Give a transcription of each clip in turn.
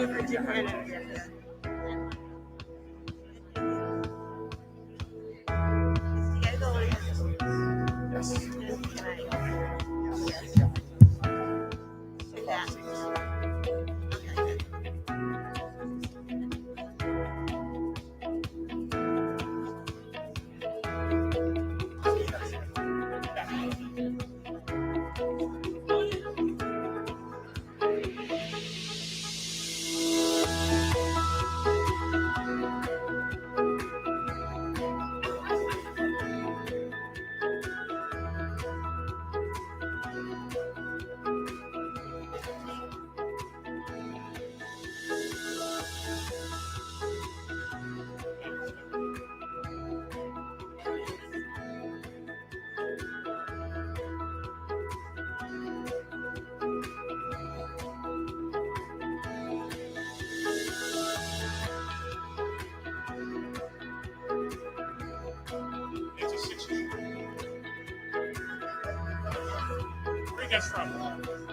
Where you guys from?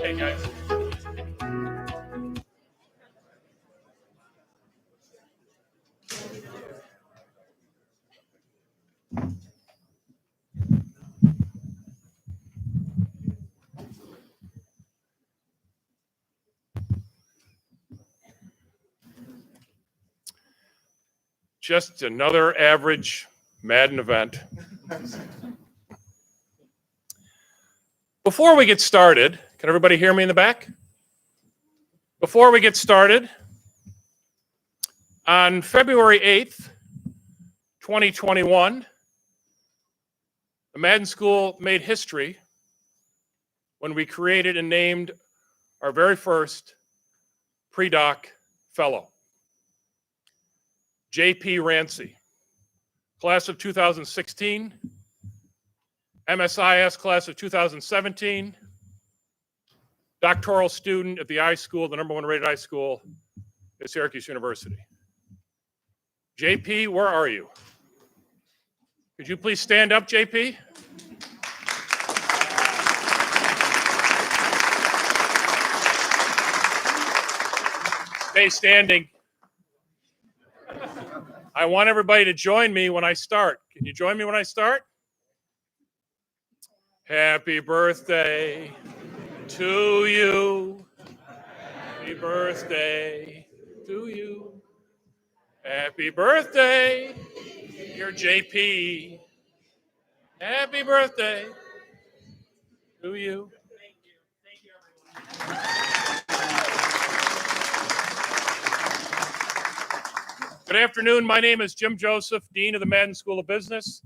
Hey guys. Just another average Madden event. Before we get started, can everybody hear me in the back? Before we get started, on February 8th, 2021, the Madden School made history when we created and named our very first pre-doc fellow, J.P. Rancy, class of 2016, MSIS class of 2017, doctoral student at the I School, the #1 rated I School at Syracuse University. JP, where are you? Could you please stand up, JP? Stay standing. I want everybody to join me when I start. Can you join me when I start? Happy birthday to you. Happy birthday to you. Happy birthday, dear JP. Happy birthday to you. Good afternoon. My name is Jim Joseph, Dean of the Madden School of Business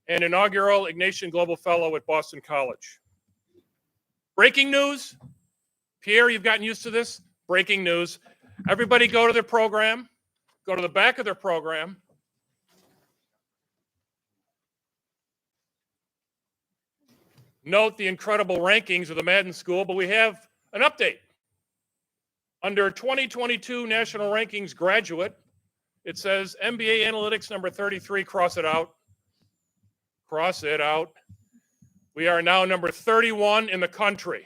and inaugural Ignatian Global Fellow at Boston College. Breaking news. Pierre, you've gotten used to this. Breaking news. Everybody go to their program. Go to the back of their program. Note the incredible rankings of the Madden School, but we have an update. Under 2022 National Rankings Graduate, it says MBA Analytics number 33, cross it out. Cross it out. We are now number 31 in the country.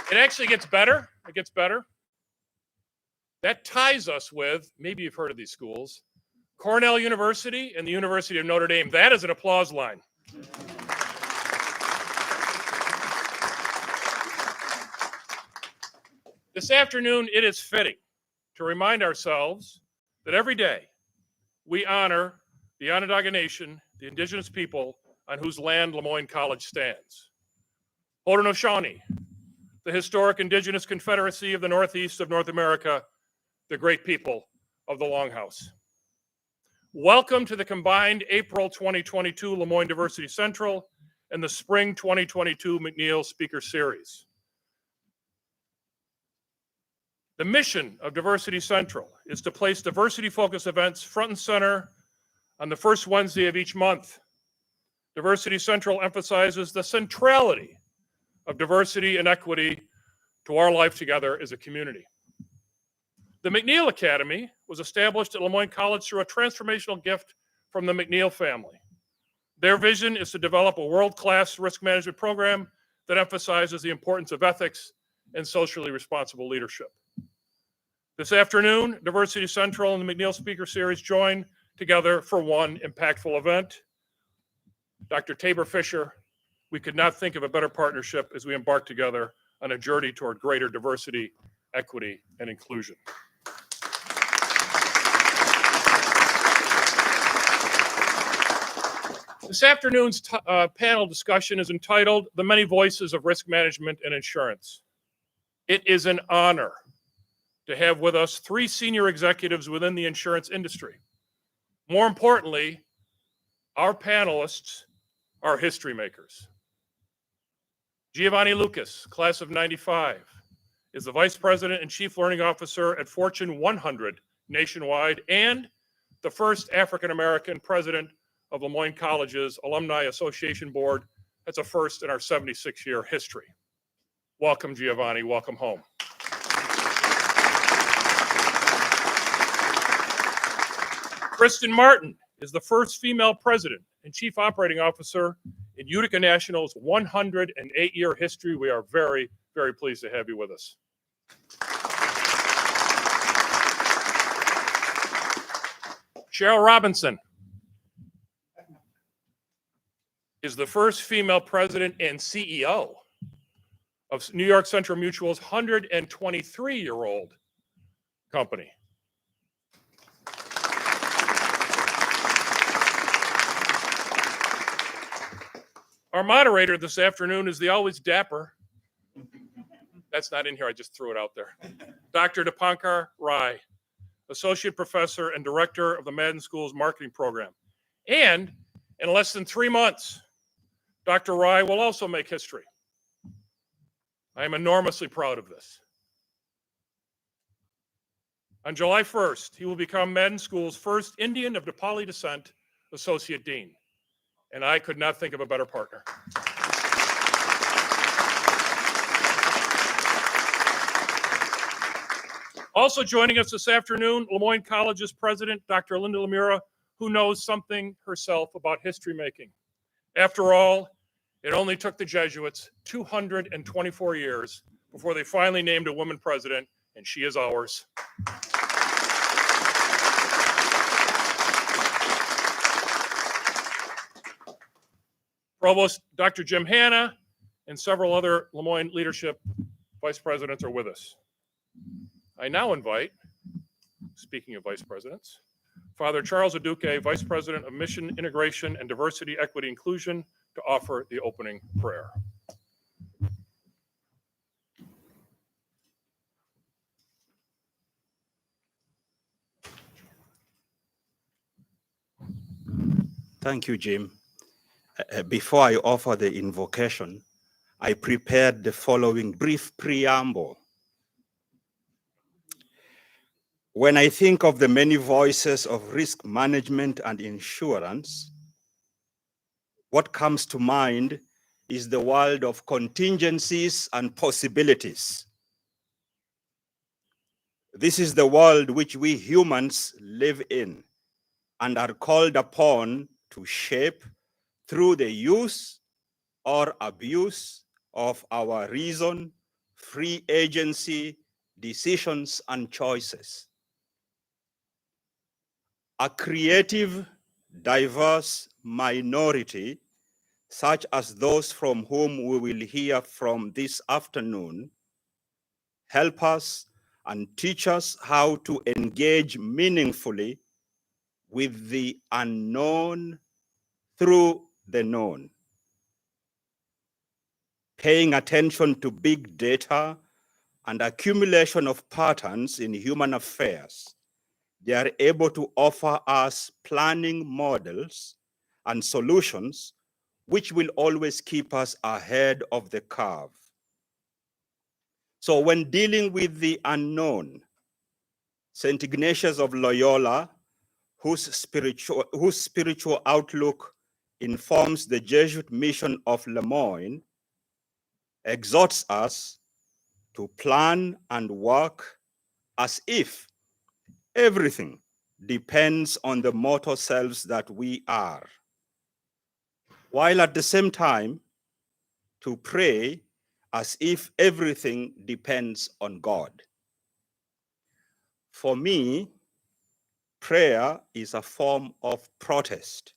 It actually gets better. It gets better. That ties us with, maybe you've heard of these schools, Cornell University and the University of Notre Dame. That is an applause line. This afternoon, it is fitting to remind ourselves that every day we honor the Onondaga Nation, the indigenous people on whose land Lemoyne College stands. Haudenosaunee, the historic indigenous confederacy of the Northeast of North America, the great people of the Longhouse. Welcome to the combined April 2022 Lemoyne Diversity Central and the Spring 2022 McNeil Speaker Series. The mission of Diversity Central is to place diversity-focused events front and center on the first Wednesday of each month. Diversity Central emphasizes the centrality of diversity and equity to our life together as a community. The McNeil Academy was established at Lemoyne College through a transformational gift from the McNeil family. Their vision is to develop a world-class risk management program that emphasizes the importance of ethics and socially responsible leadership. This afternoon, Diversity Central and the McNeil Speaker Series join together for one impactful event. Dr. Tabor Fisher, we could not think of a better partnership as we embark together on a journey toward greater diversity, equity, and inclusion. This afternoon's panel discussion is entitled The Many Voices of Risk Management and Insurance. It is an honor to have with us three senior executives within the insurance industry. More importantly, our panelists are history makers. Giovanni Lucas, class of '95, is the Vice President and Chief Learning Officer at Fortune 100 nationwide and the first African-American president of Lemoyne College's Alumni Association Board. That's a first in our 76-year history. Welcome, Giovanni. Welcome home. Kristen Martin is the first female president and chief operating officer in Utica National's 108-year history. We are very, very pleased to have you with us. Cheryl Robinson is the first female president and CEO of New York Central Mutual's 123-year-old company. Our moderator this afternoon is the always dapper, that's not in here, I just threw it out there, Dr. Dipankar Rai, Associate Professor and Director of the Madden School's Marketing Program. And in less than 3 months, Dr. Rai will also make history. I am enormously proud of this. On July 1st, he will become Madden School's first Indian of Nepali descent Associate Dean. And I could not think of a better partner. Also joining us this afternoon, Le Moyne College's president, Dr. Linda Lemura, who knows something herself about history making. After all, it only took the Jesuits 224 years before they finally named a woman president, and she is ours. Provost Dr. Jim Hanna and several other Le Moyne leadership vice presidents are with us. I now invite, speaking of vice presidents, Father Charles Aduke, Vice President of Mission Integration and Diversity, Equity, Inclusion, to offer the opening prayer. Thank you, Jim. Before I offer the invocation, I prepared the following brief preamble. When I think of the many voices of risk management and insurance, what comes to mind is the world of contingencies and possibilities. This is the world which we humans live in and are called upon to shape through the use or abuse of our reason, free agency, decisions, and choices. A creative, diverse minority, such as those from whom we will hear from this afternoon, help us and teach us how to engage meaningfully with the unknown through the known. Paying attention to big data and accumulation of patterns in human affairs, they are able to offer us planning models and solutions which will always keep us ahead of the curve. So when dealing with the unknown, St. Ignatius of Loyola, whose spiritual outlook informs the Jesuit mission of Le Moyne, exhorts us to plan and work as if everything depends on the mortal selves that we are, while at the same time to pray as if everything depends on God. For me, prayer is a form of protest.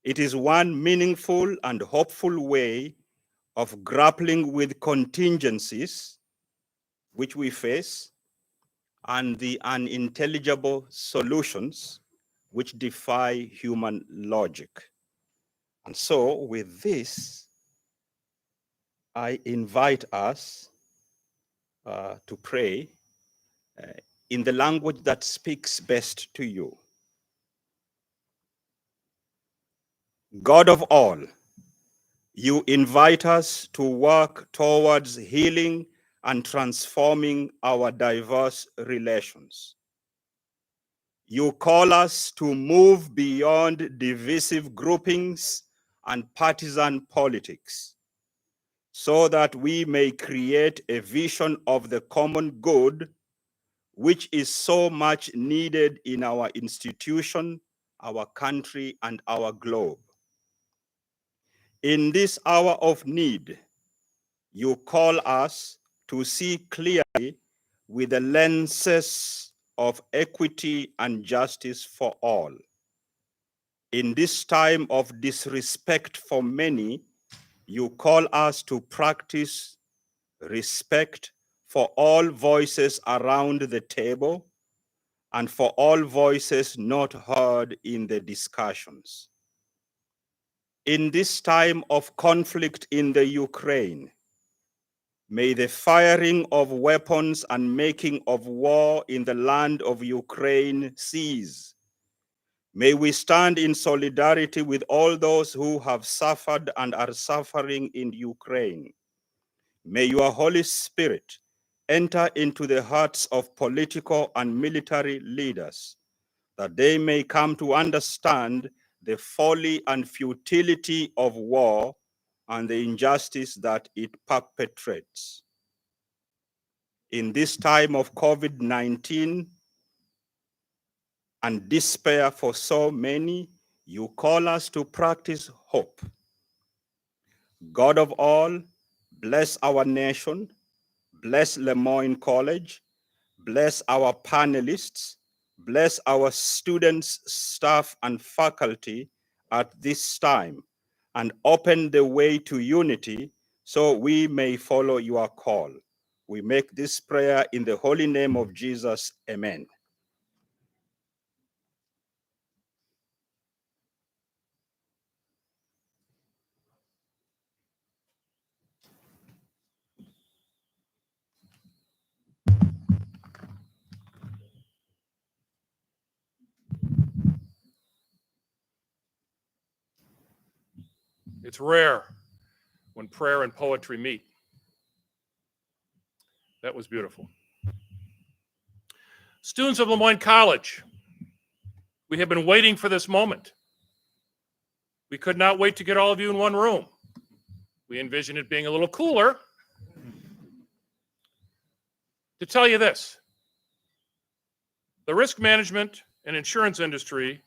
It is one meaningful and hopeful way of grappling with contingencies which we face and the unintelligible solutions which defy human logic. And so with this, I invite us to pray in the language that speaks best to you. God of all, you invite us to work towards healing and transforming our diverse relations. You call us to move beyond divisive groupings and partisan politics, so that we may create a vision of the common good, which is so much needed in our institution, our country, and our globe. In this hour of need, you call us to see clearly with the lenses of equity and justice for all. In this time of disrespect for many, you call us to practice respect for all voices around the table, and for all voices not heard in the discussions. In this time of conflict in the Ukraine, may the firing of weapons and making of war in the land of Ukraine cease. May we stand in solidarity with all those who have suffered and are suffering in Ukraine. May your Holy Spirit enter into the hearts of political and military leaders, that they may come to understand the folly and futility of war and the injustice that it perpetrates. In this time of COVID-19 and despair for so many, you call us to practice hope. God of all, bless our nation, bless Lemoyne College, bless our panelists, bless our students, staff, and faculty at this time, and open the way to unity so we may follow your call. We make this prayer in the holy name of Jesus. Amen. It's rare when prayer and poetry meet. That was beautiful. Students of Lemoyne College, we have been waiting for this moment. We could not wait to get all of you in one room. We envisioned it being a little cooler. To tell you this, the risk management and insurance industry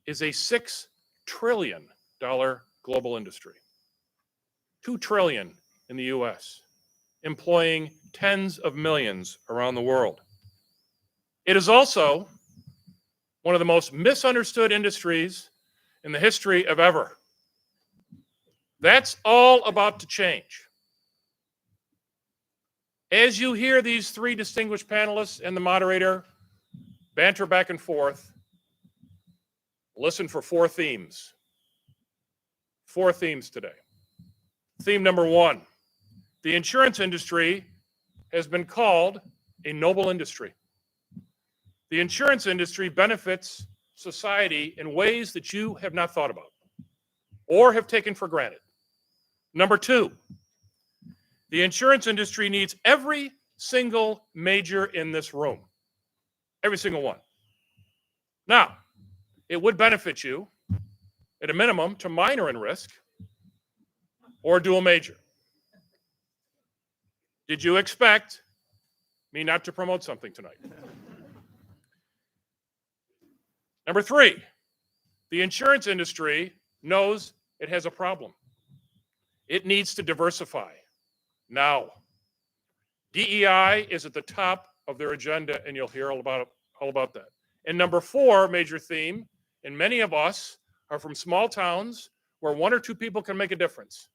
is a $6 trillion global industry. $2 trillion in the US, employing tens of millions around the world. It is also one of the most misunderstood industries in the history of ever. That's all about to change. As you hear these three distinguished panelists and the moderator banter back and forth, listen for four themes. Four themes today. Theme number one, the insurance industry has been called a noble industry. The insurance industry benefits society in ways that you have not thought about or have taken for granted. Number two, the insurance industry needs every single major in this room, every single one. Now, it would benefit you, at a minimum, to minor in risk or do a major. Did you expect me not to promote something tonight? Number three, the insurance industry knows it has a problem. It needs to diversify now. DEI is at the top of their agenda, and you'll hear all about that. And number four, major theme, and many of us are from small towns where one or two people can make a difference.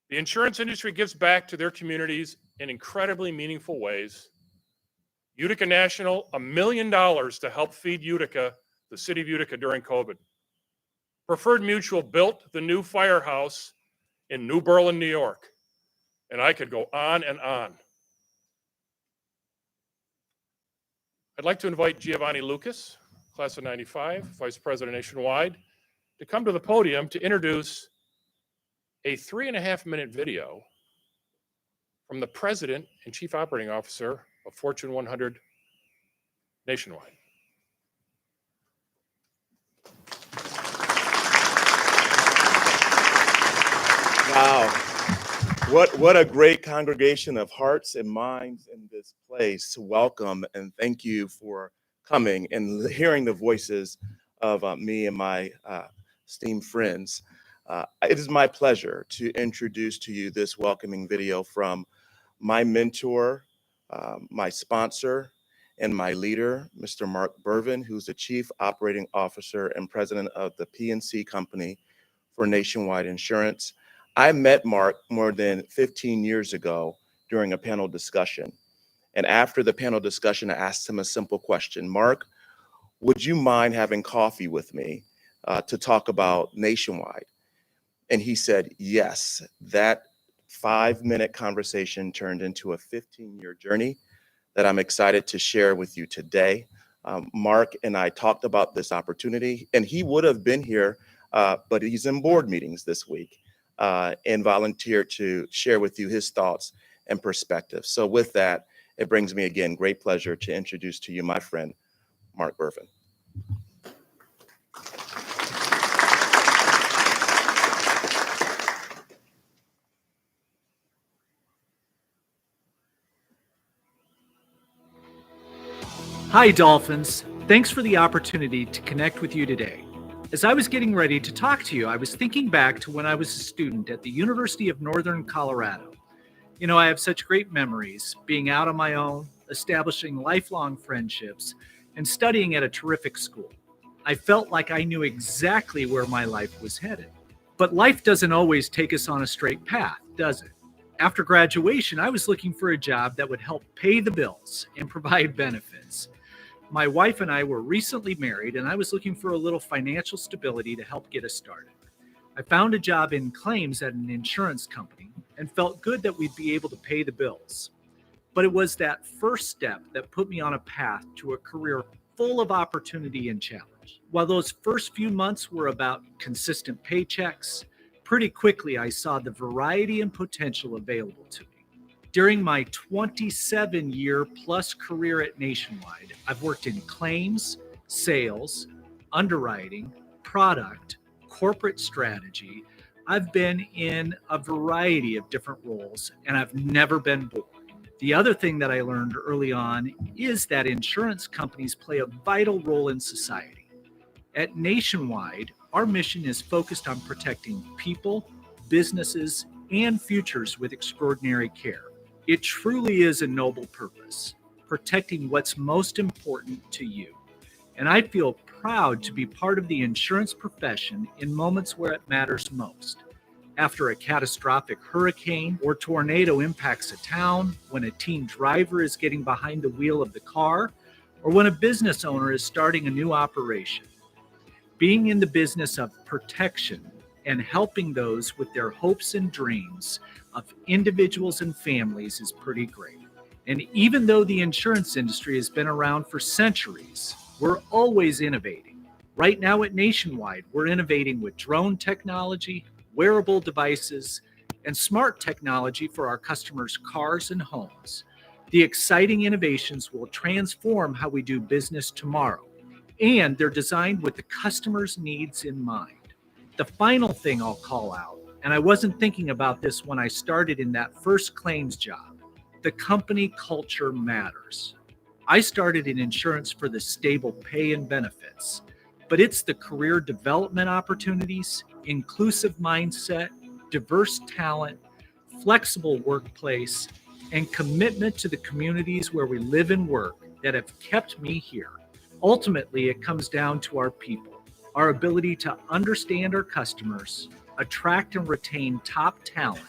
The insurance industry gives back to their communities in incredibly meaningful ways. Utica National, $1 million to help feed Utica, the city of Utica, during COVID. Preferred Mutual built the new firehouse in New Berlin, New York. And I could go on and on. I'd like to invite Giovanni Lucas, class of 95, Vice President Nationwide, to come to the podium to introduce a 3.5-minute video from the President and Chief Operating Officer of Fortune 100 Nationwide. Wow. What a great congregation of hearts and minds in this place. Welcome and thank you for coming and hearing the voices of me and my esteemed friends. It is my pleasure to introduce to you this welcoming video from my mentor, my sponsor, and my leader, Mr. Mark Bervin, who's the Chief Operating Officer and President of the P&C Company for Nationwide Insurance. I met Mark more than 15 years ago during a panel discussion. And after the panel discussion, I asked him a simple question. Mark, would you mind having coffee with me to talk about Nationwide? And he said, yes. That 5-minute conversation turned into a 15-year journey that I'm excited to share with you today. Mark and I talked about this opportunity, and he would have been here, but he's in board meetings this week and volunteered to share with you his thoughts and perspectives. So with that, it brings me again great pleasure to introduce to you my friend, Mark Burfin. Hi, Dolphins. Thanks for the opportunity to connect with you today. As I was getting ready to talk to you, I was thinking back to when I was a student at the University of Northern Colorado. You know, I have such great memories being out on my own, establishing lifelong friendships, and studying at a terrific school. I felt like I knew exactly where my life was headed. But life doesn't always take us on a straight path, does it? After graduation, I was looking for a job that would help pay the bills and provide benefits. My wife and I were recently married, and I was looking for a little financial stability to help get us started. I found a job in claims at an insurance company and felt good that we'd be able to pay the bills. But it was that first step that put me on a path to a career full of opportunity and challenge. While those first few months were about consistent paychecks, pretty quickly I saw the variety and potential available to me. During my 27-year-plus career at Nationwide, I've worked in claims, sales, underwriting, product, corporate strategy. I've been in a variety of different roles, and I've never been bored. The other thing that I learned early on is that insurance companies play a vital role in society. At Nationwide, our mission is focused on protecting people, businesses, and futures with extraordinary care. It truly is a noble purpose, protecting what's most important to you. And I feel proud to be part of the insurance profession in moments where it matters most. After a catastrophic hurricane or tornado impacts a town, when a teen driver is getting behind the wheel of the car, or when a business owner is starting a new operation. Being in the business of protection and helping those with their hopes and dreams of individuals and families is pretty great. And even though the insurance industry has been around for centuries, we're always innovating. Right now at Nationwide, we're innovating with drone technology, wearable devices, and smart technology for our customers' cars and homes. The exciting innovations will transform how we do business tomorrow, and they're designed with the customer's needs in mind. The final thing I'll call out, and I wasn't thinking about this when I started in that first claims job, the company culture matters. I started in insurance for the stable pay and benefits, but it's the career development opportunities, inclusive mindset, diverse talent, flexible workplace, and commitment to the communities where we live and work that have kept me here. Ultimately, it comes down to our people. Our ability to understand our customers, attract and retain top talent,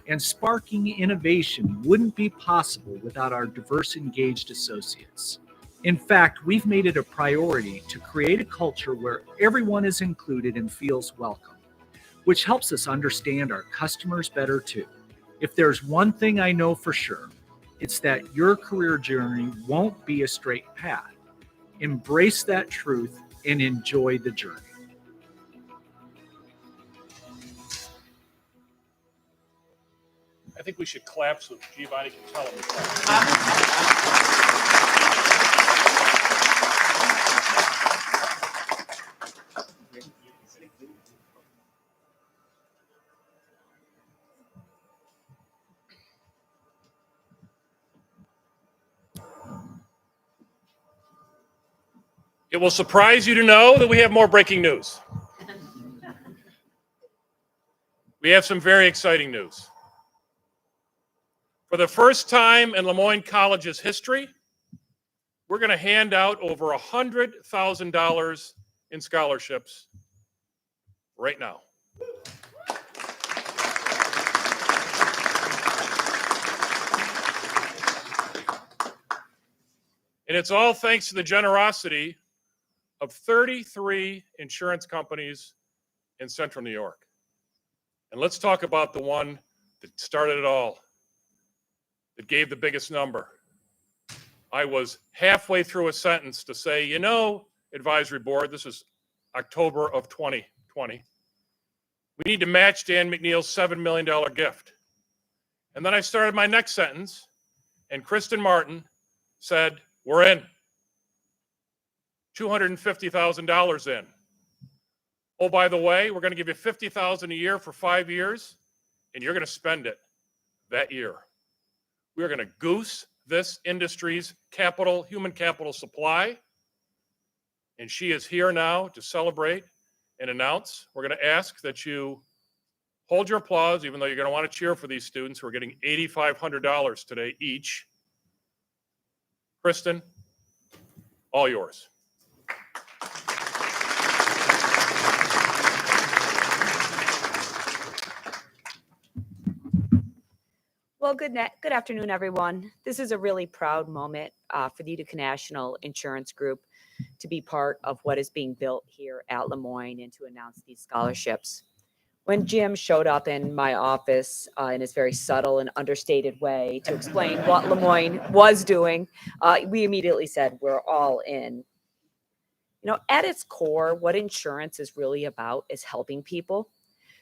and sparking innovation wouldn't be possible without our diverse, engaged associates. In fact, we've made it a priority to create a culture where everyone is included and feels welcome, which helps us understand our customers better too. If there's one thing I know for sure, it's that your career journey won't be a straight path. Embrace that truth and enjoy the journey. I think we should clap so Giovanni can tell him. It will surprise you to know that we have more breaking news. We have some very exciting news. For the first time in Lemoyne College's history, we're going to hand out over $100,000 in scholarships right now. And it's all thanks to the generosity of 33 insurance companies in Central New York. And let's talk about the one that started it all, that gave the biggest number. I was halfway through a sentence to say, you know, advisory board, this is October of 2020. We need to match Dan McNeil's $7 million gift. And then I started my next sentence, and Kristen Martin said, we're in. $250,000 in. Oh, by the way, we're going to give you $50,000 a year for 5 years, and you're going to spend it that year. We're going to goose this industry's capital, human capital supply. And she is here now to celebrate and announce. We're going to ask that you hold your applause, even though you're going to want to cheer for these students who are getting $8,500 today each. Kristen, all yours. Well, good afternoon, everyone. This is a really proud moment for the Utica National Insurance Group to be part of what is being built here at Lemoyne and to announce these scholarships. When Jim showed up in my office in his very subtle and understated way to explain what Lemoyne was doing, we immediately said, we're all in. You know, at its core, what insurance is really about is helping people.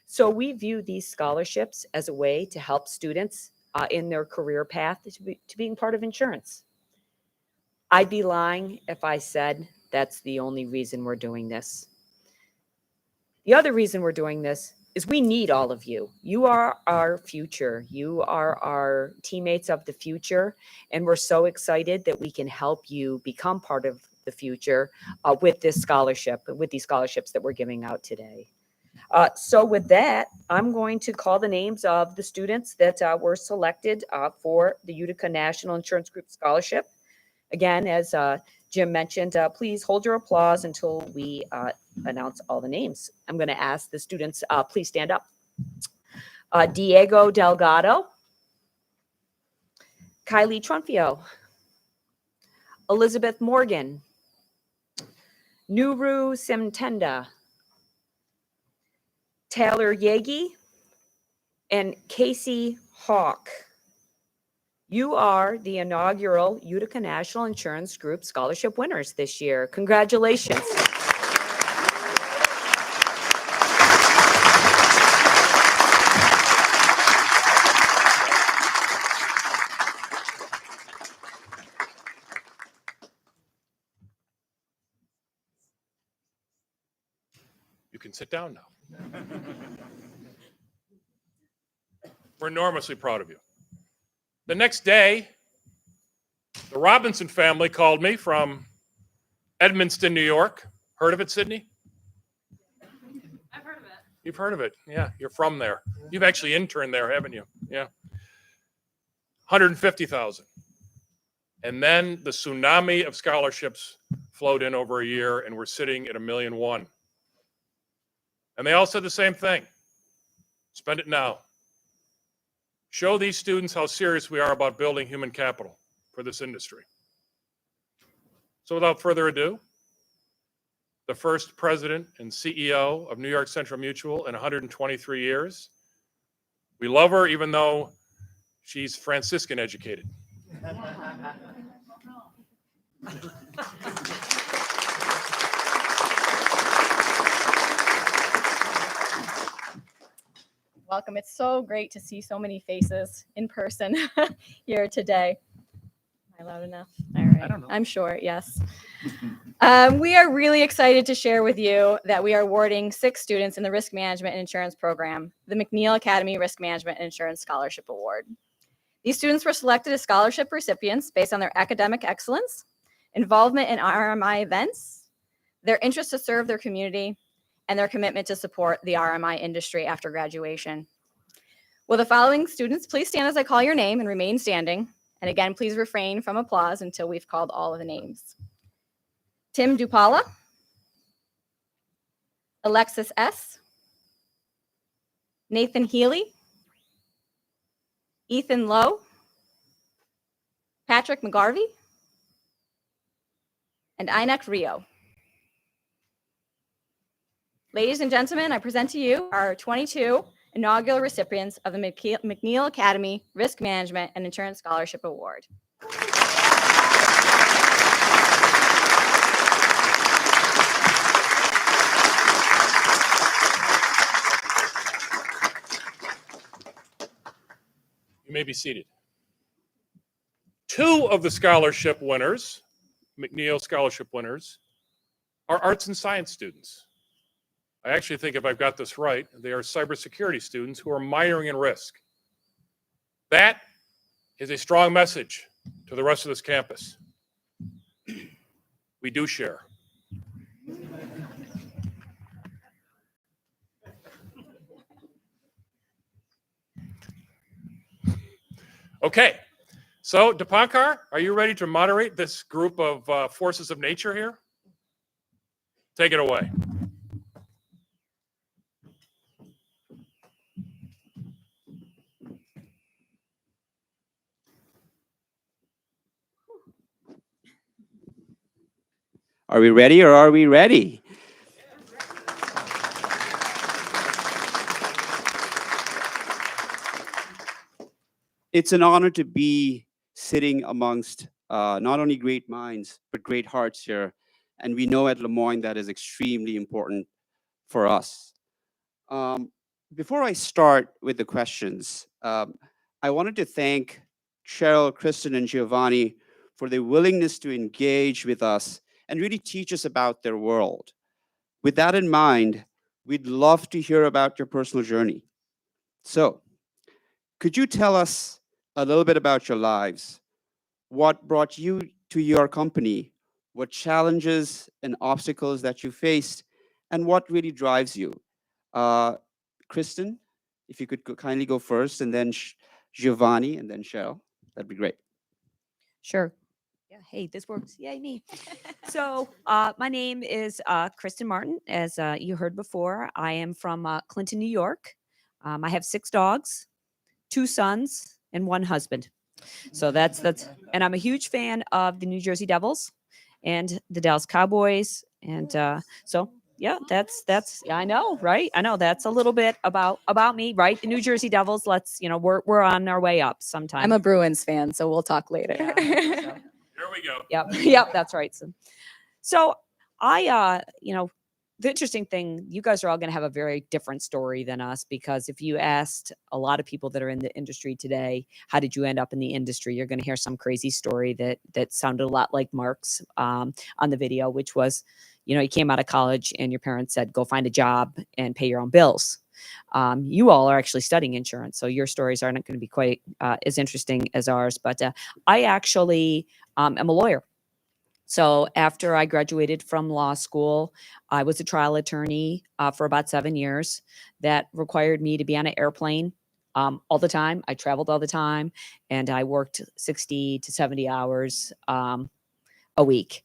So we view these scholarships as a way to help students in their career path to being part of insurance. I'd be lying if I said that's the only reason we're doing this. The other reason we're doing this is we need all of you. You are our future. You are our teammates of the future. And we're so excited that we can help you become part of the future with this scholarship, with these scholarships that we're giving out today. So with that, I'm going to call the names of the students that were selected for the Utica National Insurance Group Scholarship. Again, as Jim mentioned, please hold your applause until we announce all the names. I'm going to ask the students, please stand up. Diego Delgado, Kylie Trunfio, Elizabeth Morgan, Nuru Simtenda, Taylor Yagi, and Casey Hawk. You are the inaugural Utica National Insurance Group Scholarship winners this year. Congratulations. You can sit down now. We're enormously proud of you. The next day, the Robinson family called me from Edmonston, New York. Heard of it, Sydney? I've heard of it. You've heard of it. Yeah, you're from there. You've actually interned there, haven't you? Yeah. 150,000. And then the tsunami of scholarships flowed in over a year, and we're sitting at $1.1 million. And they all said the same thing. Spend it now. Show these students how serious we are about building human capital for this industry. So without further ado, the first president and CEO of New York Central Mutual in 123 years. We love her even though she's Franciscan educated. Welcome. It's so great to see so many faces in person here today. Am I loud enough? All right. I don't know. I'm sure, yes. We are really excited to share with you that we are awarding 6 students in the Risk Management and Insurance Program the McNeil Academy Risk Management and Insurance Scholarship Award. These students were selected as scholarship recipients based on their academic excellence, involvement in RMI events, their interest to serve their community, and their commitment to support the RMI industry after graduation. Will the following students please stand as I call your name and remain standing? And again, please refrain from applause until we've called all of the names. Tim Dupala, Alexis S., Nathan Healy, Ethan Lowe, Patrick McGarvey, and Inek Rio. Ladies and gentlemen, I present to you our 22 inaugural recipients of the McNeil Academy Risk Management and Insurance Scholarship Award. You may be seated. Two of the scholarship winners, McNeil scholarship winners, are arts and science students. I actually think if I've got this right, they are cybersecurity students who are minoring in risk. That is a strong message to the rest of this campus. We do share. Okay, so Dipankar, are you ready to moderate this group of forces of nature here? Take it away. Are we ready or are we ready? It's an honor to be sitting amongst not only great minds, but great hearts here. And we know at Lemoyne that is extremely important for us. Before I start with the questions, I wanted to thank Cheryl, Kristen, and Giovanni for their willingness to engage with us and really teach us about their world. With that in mind, we'd love to hear about your personal journey. So, could you tell us a little bit about your lives? What brought you to your company? What challenges and obstacles that you faced? And what really drives you? Kristen, if you could kindly go first, and then Giovanni, and then Cheryl, that'd be great. Sure. Yeah. Hey, this works. Yay, me. So my name is Kristen Martin. As you heard before, I am from Clinton, New York. I have 6 dogs, 2 sons, and 1 husband. So that's, and I'm a huge fan of the New Jersey Devils and the Dallas Cowboys. And so, yeah, that's, yeah, I know, right? I know that's a little bit about me, right? The New Jersey Devils, we're on our way up sometime. I'm a Bruins fan, so we'll talk later. Yeah, Here we go. Yep. Yep. That's right. So I, the interesting thing, you guys are all going to have a very different story than us, because if you asked a lot of people that are in the industry today, how did you end up in the industry? You're going to hear some crazy story that sounded a lot like Mark's on the video, which was, you came out of college and your parents said, go find a job and pay your own bills. You all are actually studying insurance, so your stories aren't going to be quite as interesting as ours. But I actually am a lawyer. So after I graduated from law school, I was a trial attorney for about 7 years. That required me to be on an airplane all the time. I traveled all the time, and I worked 60 to 70 hours a week,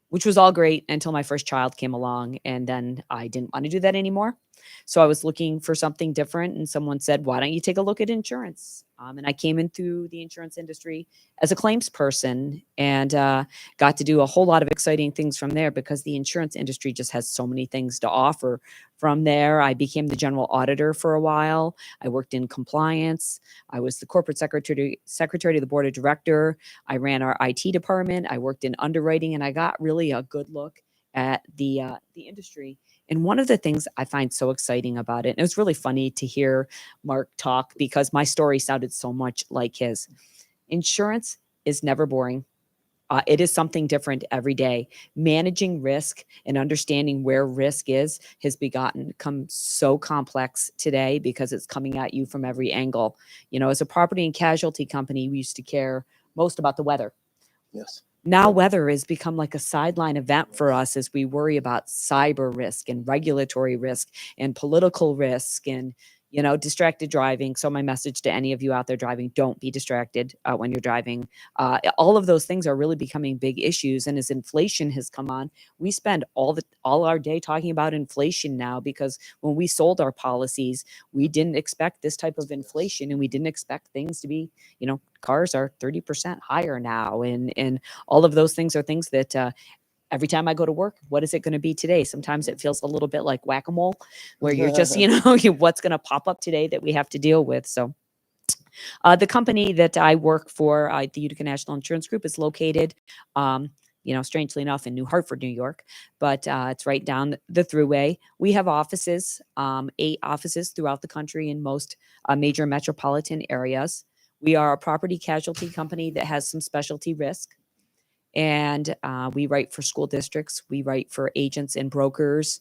which was all great until my first child came along, and then I didn't want to do that anymore. So I was looking for something different, and someone said, why don't you take a look at insurance? And I came in through the insurance industry as a claims person, and got to do a whole lot of exciting things from there, because the insurance industry just has so many things to offer. From there, I became the general auditor for a while. I worked in compliance. I was the corporate secretary of the board of director. I ran our IT department. I worked in underwriting, and I got really a good look at the industry. And one of the things I find so exciting about it, and it was really funny to hear Mark talk, because my story sounded so much like his. Insurance is never boring. It is something different every day. Managing risk and understanding where risk has become so complex today, because it's coming at you from every angle. As a property and casualty company, we used to care most about the weather. Yes. Now weather has become like a sideline event for us, as we worry about cyber risk and regulatory risk and political risk and, distracted driving. So my message to any of you out there driving, don't be distracted when you're driving. All of those things are really becoming big issues. And as inflation has come on, we spend all our day talking about inflation now, because when we sold our policies, we didn't expect this type of inflation, and we didn't expect things to be, cars are 30% higher now. And all of those things are things that every time I go to work, what is it going to be today? Sometimes it feels a little bit like whack-a-mole, where you're just, what's going to pop up today that we have to deal with. So the company that I work for, the Utica National Insurance Group, is located, strangely enough, in New Hartford, New York, but it's right down the thruway. We have offices, 8 offices throughout the country in most major metropolitan areas. We are a property casualty company that has some specialty risk. And we write for school districts. We write for agents and brokers.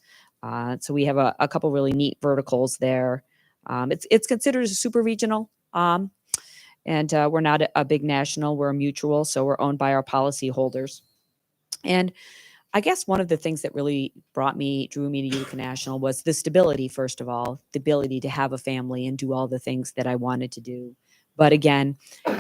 So we have a couple really neat verticals there. It's considered a super regional. And we're not a big national. We're a mutual. So we're owned by our policyholders. And I guess one of the things that really drew me to Utica National was the stability, first of all, the ability to have a family and do all the things that I wanted to do. But again,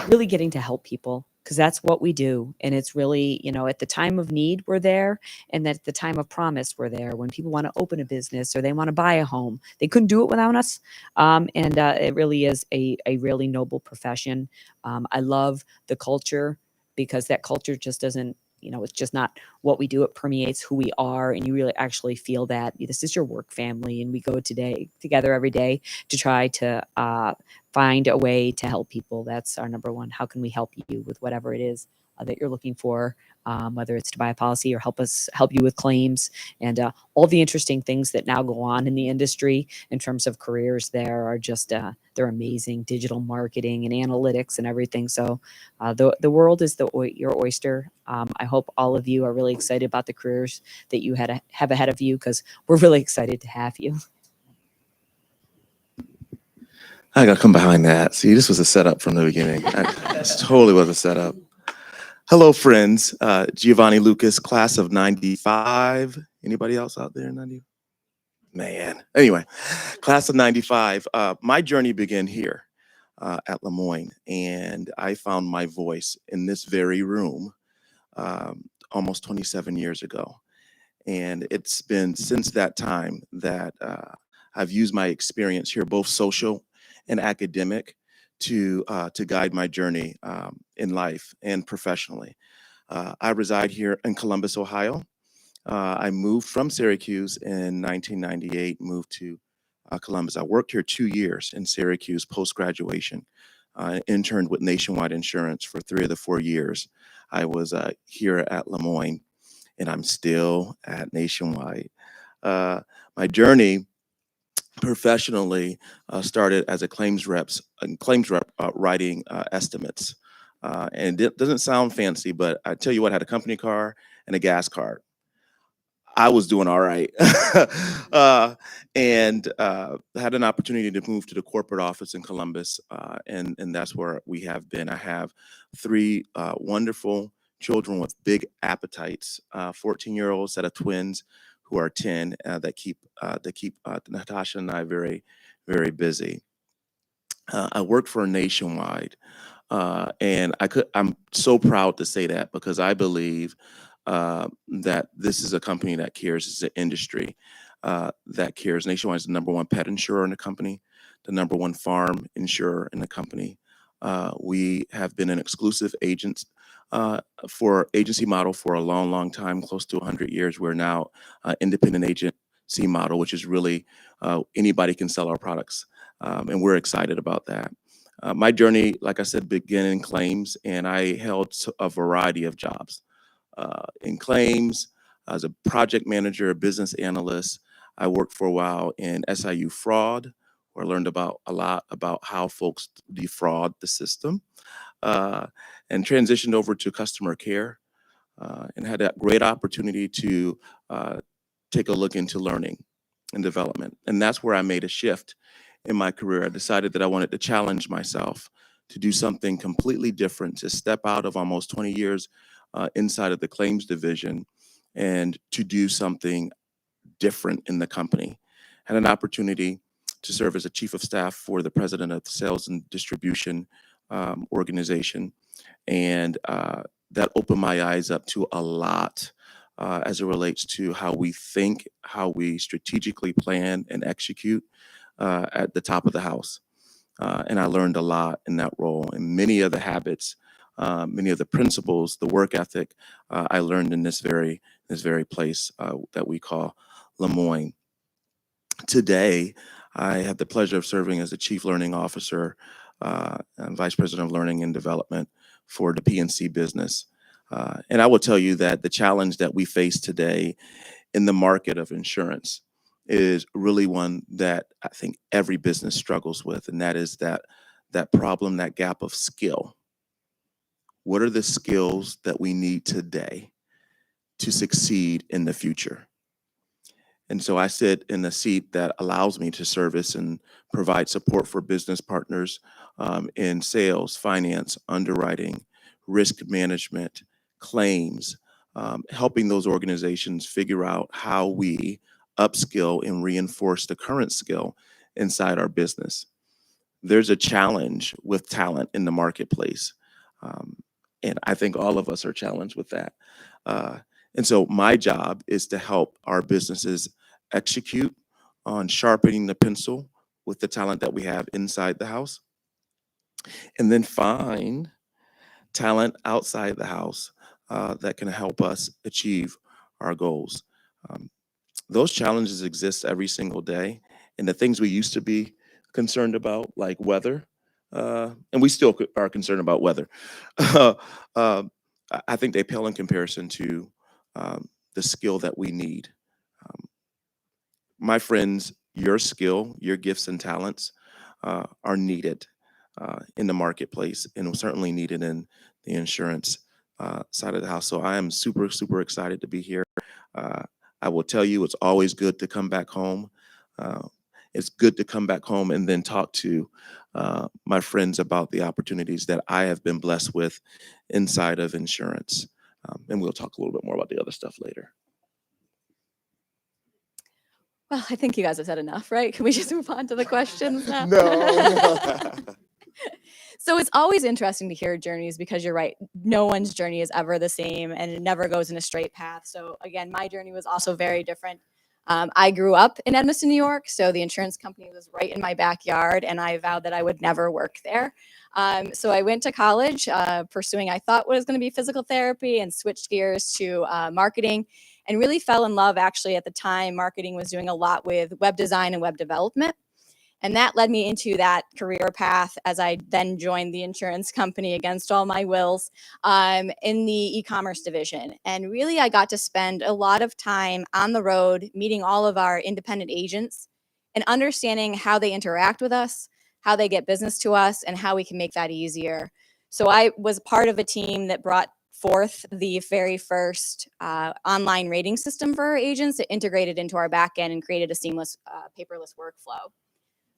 really getting to help people, because that's what we do. And it's really, at the time of need, we're there. And at the time of promise, we're there. When people want to open a business or they want to buy a home, they couldn't do it without us. It really is a really noble profession. I love the culture, because that culture just doesn't, it's just not what we do. It permeates who we are, and you really actually feel that this is your work family, and we go together every day to try to find a way to help people. That's our number one. How can we help you with whatever it is that you're looking for, whether it's to buy a policy or help you with claims, and all the interesting things that now go on in the industry in terms of careers there are just they're amazing. Digital marketing and analytics and everything. So the world is your oyster. I hope all of you are really excited about the careers that you have ahead of you, because we're really excited to have you. I got to come behind that. See, this was a setup from the beginning. This totally was a setup. Hello, friends. Giovanni Lucas, class of 95. Anybody else out there in 90? Man. Anyway, class of 95. My journey began here at Lemoyne, and I found my voice in this very room almost 27 years ago. And it's been since that time that I've used my experience here, both social and academic, to guide my journey in life and professionally. I reside here in Columbus, Ohio. I moved from Syracuse in 1998, moved to Columbus. I worked here 2 years in Syracuse post-graduation. Interned with Nationwide Insurance for 3 of the 4 years. I was here at Lemoyne, and I'm still at Nationwide. My journey professionally started as a claims rep writing estimates. And it doesn't sound fancy, but I tell you what, I had a company car and a gas card. I was doing all right. And had an opportunity to move to the corporate office in Columbus. And that's where we have been. I have 3 wonderful children with big appetites, 14-year-old set of twins who are 10 that keep Natasha and I very, very busy. I work for Nationwide, and I'm so proud to say that, because I believe that this is a company that cares. It's an industry that cares. Nationwide is the #1 pet insurer in the company, the #1 farm insurer in the company. We have been an exclusive agent for agency model for a long, long time, close to 100 years. We're now independent agency model, which is really anybody can sell our products. And we're excited about that. My journey, like I said, began in claims, and I held a variety of jobs. In claims, as a project manager, a business analyst. I worked for a while in SIU fraud, where I learned a lot about how folks defraud the system, and transitioned over to customer care, and had that great opportunity to take a look into learning and development. And that's where I made a shift in my career. I decided that I wanted to challenge myself to do something completely different, to step out of almost 20 years inside of the claims division and to do something different in the company. Had an opportunity to serve as a chief of staff for the president of the sales and distribution organization. And that opened my eyes up to a lot as it relates to how we think, how we strategically plan and execute at the top of the house. And I learned a lot in that role, and many of the habits, many of the principles, the work ethic I learned in this very this very place that we call Lemoyne. Today, I have the pleasure of serving as the Chief Learning Officer and Vice President of Learning and Development for the PNC business. And I will tell you that the challenge that we face today in the market of insurance is really one that I think every business struggles with, and that is that problem, that gap of skill. What are the skills that we need today to succeed in the future? And so I sit in a seat that allows me to service and provide support for business partners in sales, finance, underwriting, risk management, claims, helping those organizations figure out how we upskill and reinforce the current skill inside our business. There's a challenge with talent in the marketplace. And I think all of us are challenged with that. And so my job is to help our businesses execute on sharpening the pencil with the talent that we have inside the house, and then find talent outside the house that can help us achieve our goals. Those challenges exist every single day, and the things we used to be concerned about, like weather, and we still are concerned about weather, I think they pale in comparison to the skill that we need. My friends, your skill, your gifts and talents are needed in the marketplace, and certainly needed in the insurance side of the house. So I am super, super excited to be here. I will tell you, it's always good to come back home. It's good to come back home and then talk to my friends about the opportunities that I have been blessed with inside of insurance. And we'll talk a little bit more about the other stuff later. Well, I think you guys have said enough, right? Can we just move on to the questions now? No. So it's always interesting to hear journeys, because you're right, no one's journey is ever the same and it never goes in a straight path. So again, my journey was also very different. I grew up in Edmonton, New York, so the insurance company was right in my backyard, and I vowed that I would never work there. So I went to college pursuing, I thought, what was going to be physical therapy, and switched gears to marketing, and really fell in love. Actually, at the time, marketing was doing a lot with web design and web development. And that led me into that career path as I then joined the insurance company against all my wills in the e-commerce division. And really, I got to spend a lot of time on the road meeting all of our independent agents and understanding how they interact with us, how they get business to us, and how we can make that easier. So I was part of a team that brought forth the very first online rating system for our agents that integrated into our back end and created a seamless paperless workflow.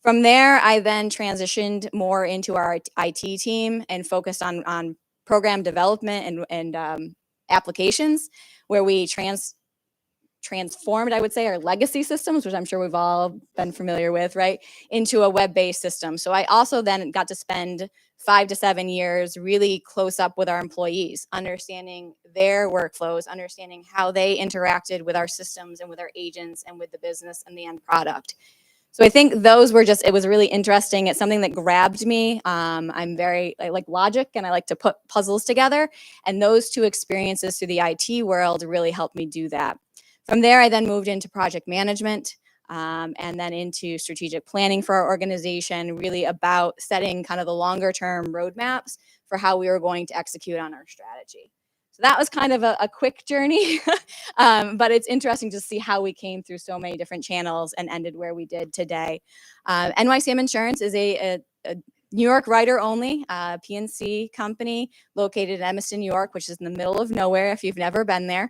From there, I then transitioned more into our IT team and focused on program development and applications, where we transformed, I would say, our legacy systems, which I'm sure we've all been familiar with, right, into a web-based system. So I also then got to spend 5 to 7 years really close up with our employees, understanding their workflows, understanding how they interacted with our systems and with our agents and with the business and the end product. So I think those were just, it was really interesting. It's something that grabbed me. I like logic, and I like to put puzzles together. And those two experiences through the IT world really helped me do that. From there, I then moved into project management and then into strategic planning for our organization, really about setting kind of the longer term roadmaps for how we were going to execute on our strategy. So that was kind of a quick journey, but it's interesting to see how we came through so many different channels and ended where we did today. NYCM Insurance is a New York writer only PNC company located in Edmonton, New York, which is in the middle of nowhere. If you've never been there,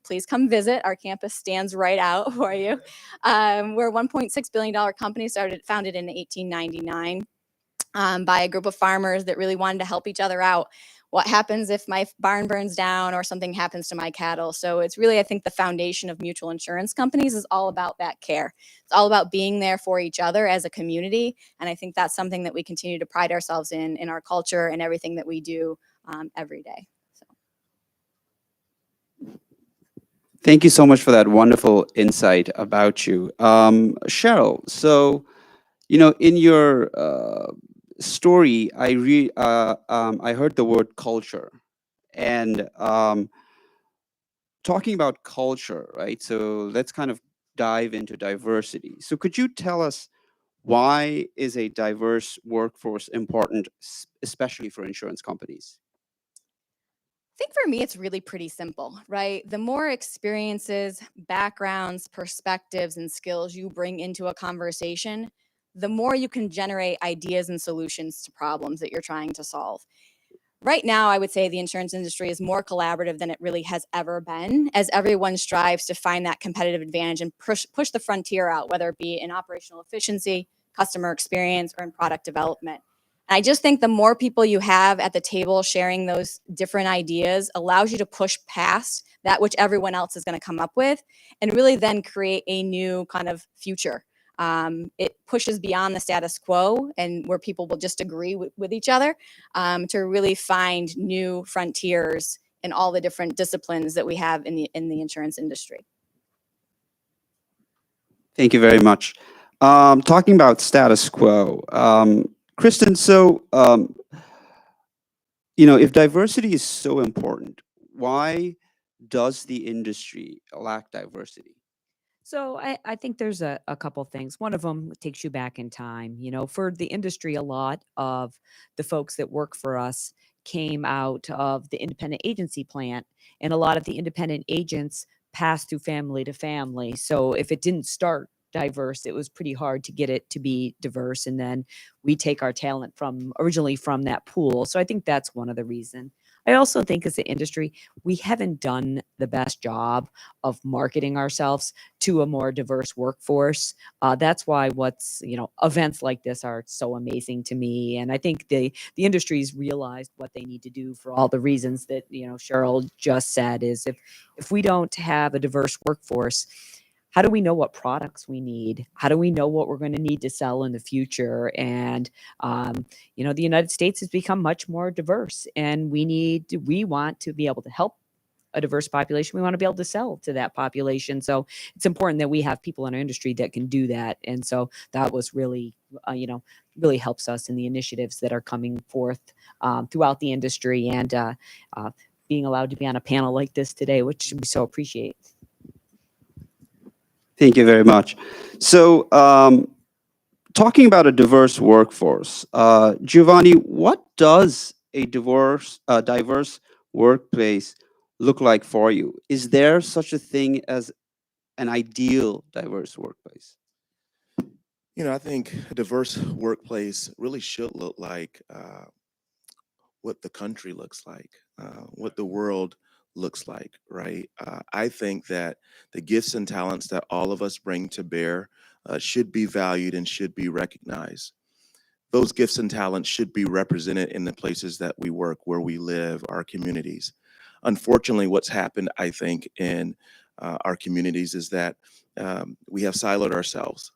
please come visit. Our campus stands right out for you. We're a $1.6 billion company founded in 1899 by a group of farmers that really wanted to help each other out. What happens if my barn burns down or something happens to my cattle? So it's really, I think, the foundation of mutual insurance companies is all about that care. It's all about being there for each other as a community. And I think that's something that we continue to pride ourselves in our culture and everything that we do every day. So. Thank you so much for that wonderful insight about you. Cheryl, so, in your story, I heard the word culture, and talking about culture, right? So let's kind of dive into diversity. So could you tell us, why is a diverse workforce important, especially for insurance companies? I think for me, it's really pretty simple, right? The more experiences, backgrounds, perspectives, and skills you bring into a conversation, the more you can generate ideas and solutions to problems that you're trying to solve. Right now, I would say the insurance industry is more collaborative than it really has ever been, as everyone strives to find that competitive advantage and push the frontier out, whether it be in operational efficiency, customer experience, or in product development. I just think the more people you have at the table sharing those different ideas allows you to push past that which everyone else is going to come up with and really then create a new kind of future. It pushes beyond the status quo and where people will just agree with each other, to really find new frontiers in all the different disciplines that we have in the insurance industry. Thank you very much. Talking about status quo, Kristen, so if diversity is so important, why does the industry lack diversity? So I think there's a couple things. One of them takes you back in time. For the industry, a lot of the folks that work for us came out of the independent agency plant, and a lot of the independent agents passed through family to family. So if it didn't start diverse, it was pretty hard to get it to be diverse. And then we take our talent from originally from that pool. So I think that's one of the reasons. I also think as an industry, we haven't done the best job of marketing ourselves to a more diverse workforce. That's why events like this are so amazing to me. And I think the industry's realized what they need to do for all the reasons that Cheryl just said. Is if we don't have a diverse workforce, how do we know what products we need? How do we know what we're going to need to sell in the future? And the United States has become much more diverse, and we want to be able to help a diverse population. We want to be able to sell to that population. So it's important that we have people in our industry that can do that. And so that was really, really helps us in the initiatives that are coming forth throughout the industry, and being allowed to be on a panel like this today, which we so appreciate. Thank you very much. So, talking about a diverse workforce, Giovanni, what does a diverse workplace look like for you? Is there such a thing as an ideal diverse workplace? I think a diverse workplace really should look like what the country looks like, what the world looks like, right? I think that the gifts and talents that all of us bring to bear should be valued and should be recognized. Those gifts and talents should be represented in the places that we work, where we live, our communities. Unfortunately, what's happened, I think, in our communities is that we have siloed ourselves,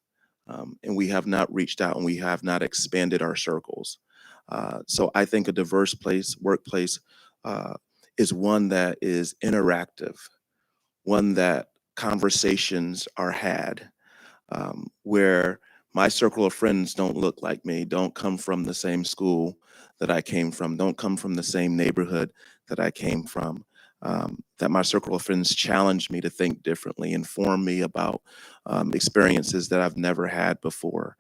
and we have not reached out, and we have not expanded our circles. So I think a diverse workplace, is one that is interactive, one that conversations are had, where my circle of friends don't look like me, don't come from the same school that I came from, don't come from the same neighborhood that I came from. That my circle of friends challenge me to think differently, inform me about experiences that I've never had before.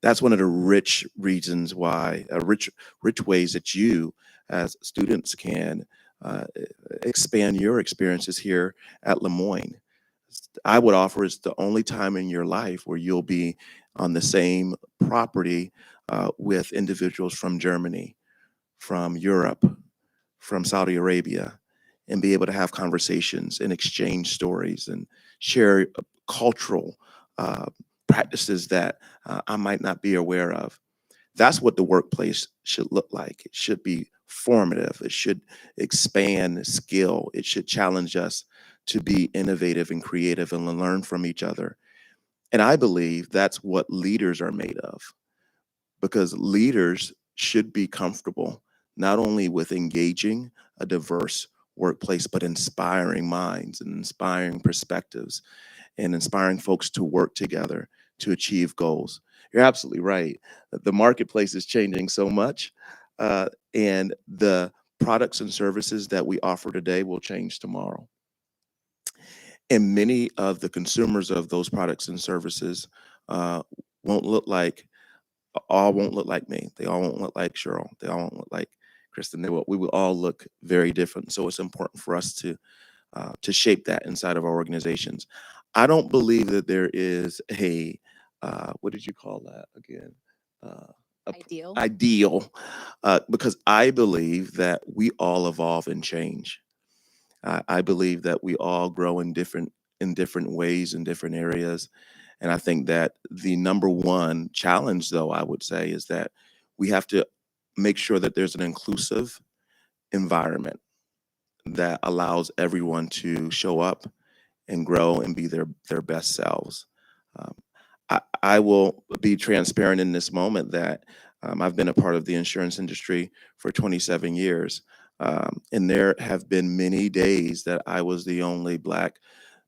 That's one of the rich reasons why, rich ways that you as students can expand your experiences here at Lemoyne. I would offer it's the only time in your life where you'll be on the same property with individuals from Germany, from Europe, from Saudi Arabia, and be able to have conversations and exchange stories and share cultural practices that I might not be aware of. That's what the workplace should look like. It should be formative. It should expand skill. It should challenge us to be innovative and creative and learn from each other. And I believe that's what leaders are made of, because leaders should be comfortable not only with engaging a diverse workplace, but inspiring minds and inspiring perspectives and inspiring folks to work together to achieve goals. You're absolutely right. The marketplace is changing so much, and the products and services that we offer today will change tomorrow. And many of the consumers of those products and services uh, won't look like, all won't look like me. They all won't look like Cheryl. They all won't look like Kristen. We will all look very different. So it's important for us to shape that inside of our organizations. I don't believe that there is a what did you call that again? Ideal. Ideal, because I believe that we all evolve and change. I believe that we all grow in different ways in different areas, and I think that the number one challenge, though, I would say, is that we have to make sure that there's an inclusive environment that allows everyone to show up and grow and be their best selves. Um, I will be transparent in this moment that I've been a part of the insurance industry for 27 years. And there have been many days that I was the only Black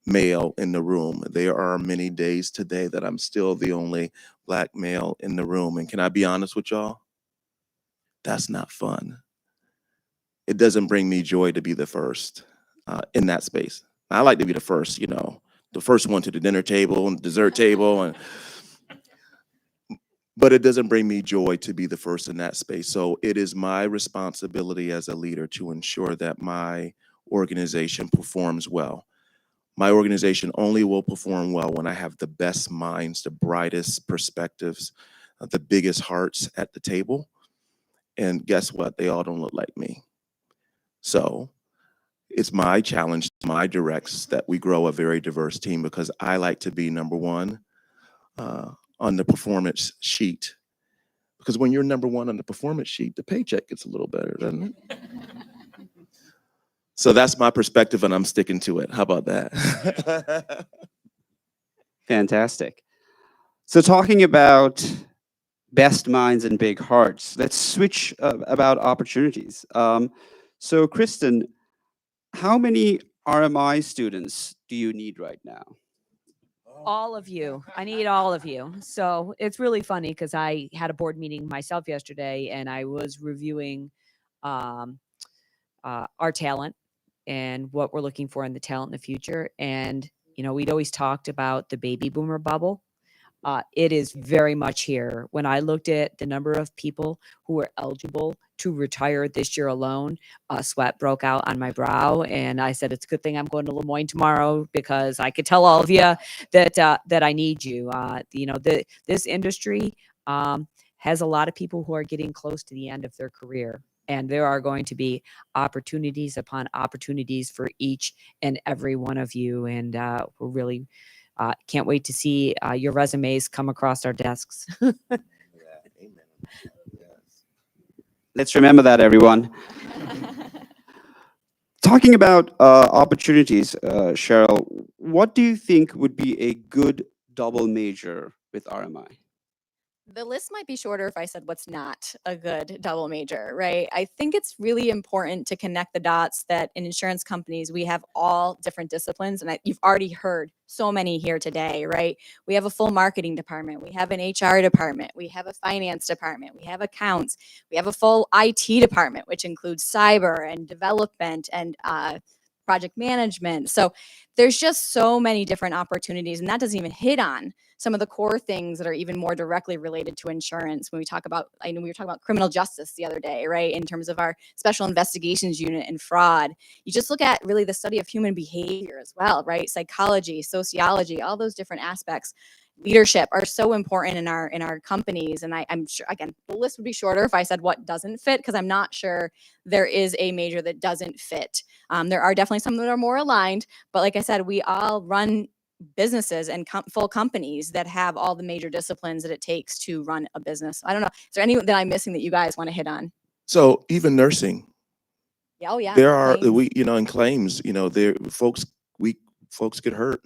male in the room. There are many days today that I'm still the only Black male in the room. And can I be honest with y'all? That's not fun. It doesn't bring me joy to be the first in that space. I like to be the first, the first one to the dinner table and dessert table, but it doesn't bring me joy to be the first in that space. So it is my responsibility as a leader to ensure that my organization performs well. My organization only will perform well when I have the best minds, the brightest perspectives, the biggest hearts at the table. And guess what? They all don't look like me. So it's my challenge, my directs, that we grow a very diverse team, because I like to be number one on the performance sheet. Because when you're number one on the performance sheet, the paycheck gets a little better, doesn't it? So that's my perspective, and I'm sticking to it. How about that? Fantastic. So talking about best minds and big hearts, let's switch about opportunities. So Kristen, how many RMI students do you need right now? All of you. I need all of you. So it's really funny because I had a board meeting myself yesterday and I was reviewing um, our talent and what we're looking for in the talent in the future. And, we'd always talked about the baby boomer bubble. It is very much here. When I looked at the number of people who were eligible to retire this year alone, a sweat broke out on my brow, and I said, "It's a good thing I'm going to Lemoyne tomorrow because I could tell all of you that I need you." This industry has a lot of people who are getting close to the end of their career. And there are going to be opportunities upon opportunities for each and every one of you. And we're really can't wait to see your resumes come across our desks. Let's remember that, everyone. Talking about opportunities, Cheryl, what do you think would be a good double major with RMI? The list might be shorter if I said what's not a good double major, right? I think it's really important to connect the dots that in insurance companies, we have all different disciplines. And you've already heard so many here today, right? We have a full marketing department. We have an HR department. We have a finance department. We have accounts. We have a full IT department, which includes cyber and development and project management. So there's just so many different opportunities. And that doesn't even hit on some of the core things that are even more directly related to insurance. When we talk about, I know we were talking about criminal justice the other day, right? In terms of our special investigations unit and fraud, you just look at really the study of human behavior as well, right? Psychology, sociology, all those different aspects. Leadership are so important in our companies. And I'm sure, again, the list would be shorter if I said what doesn't fit, because I'm not sure there is a major that doesn't fit. There are definitely some that are more aligned, but like I said, we all run businesses and full companies that have all the major disciplines that it takes to run a business. I don't know. Is there any that I'm missing that you guys want to hit on? So even nursing, Yeah, oh yeah. there are claims. in claims, there folks get hurt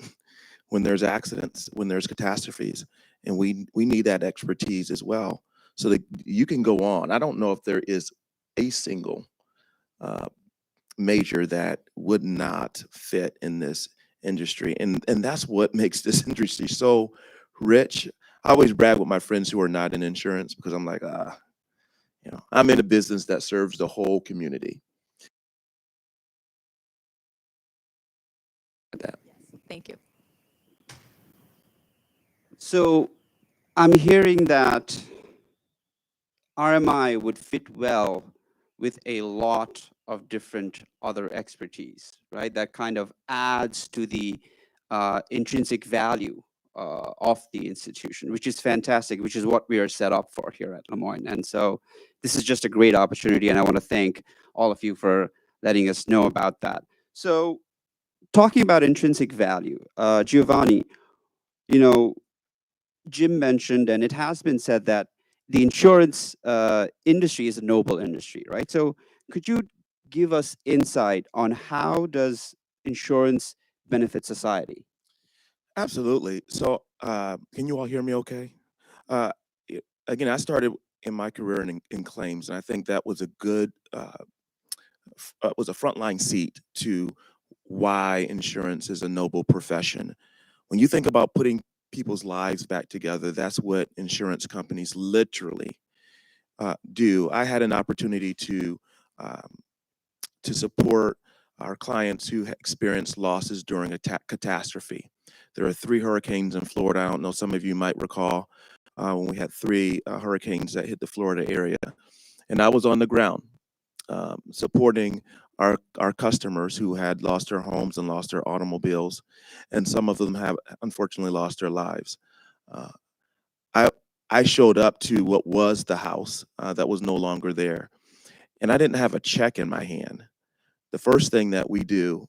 when there's accidents, when there's catastrophes, and we need that expertise as well, so that you can go on. I don't know if there is a single major that would not fit in this industry, and that's what makes this industry so rich. I always brag with my friends who are not in insurance, because I'm like, I'm in a business that serves the whole community. That. Thank you. So I'm hearing that RMI would fit well with a lot of different other expertise, right? That kind of adds to the intrinsic value of the institution, which is fantastic, which is what we are set up for here at Lemoyne. And so this is just a great opportunity, and I want to thank all of you for letting us know about that. So talking about intrinsic value, Giovanni, you know, Jim mentioned, and it has been said that the insurance industry is a noble industry, right? So could you give us insight on how does insurance benefit society? Absolutely. So, can you all hear me okay? Uh, Again, I started in my career in claims, and I think that was a good, was a frontline seat to why insurance is a noble profession. When you think about putting people's lives back together, that's what insurance companies literally do. I had an opportunity um, to support our clients who experienced losses during a catastrophe. There are 3 hurricanes in Florida. I don't know, some of you might recall when we had 3 hurricanes that hit the Florida area. And I was on the ground supporting our customers who had lost their homes and lost their automobiles, and some of them have unfortunately lost their lives. Uh, I I showed up to what was the house that was no longer there, and I didn't have a check in my hand. The first thing that we do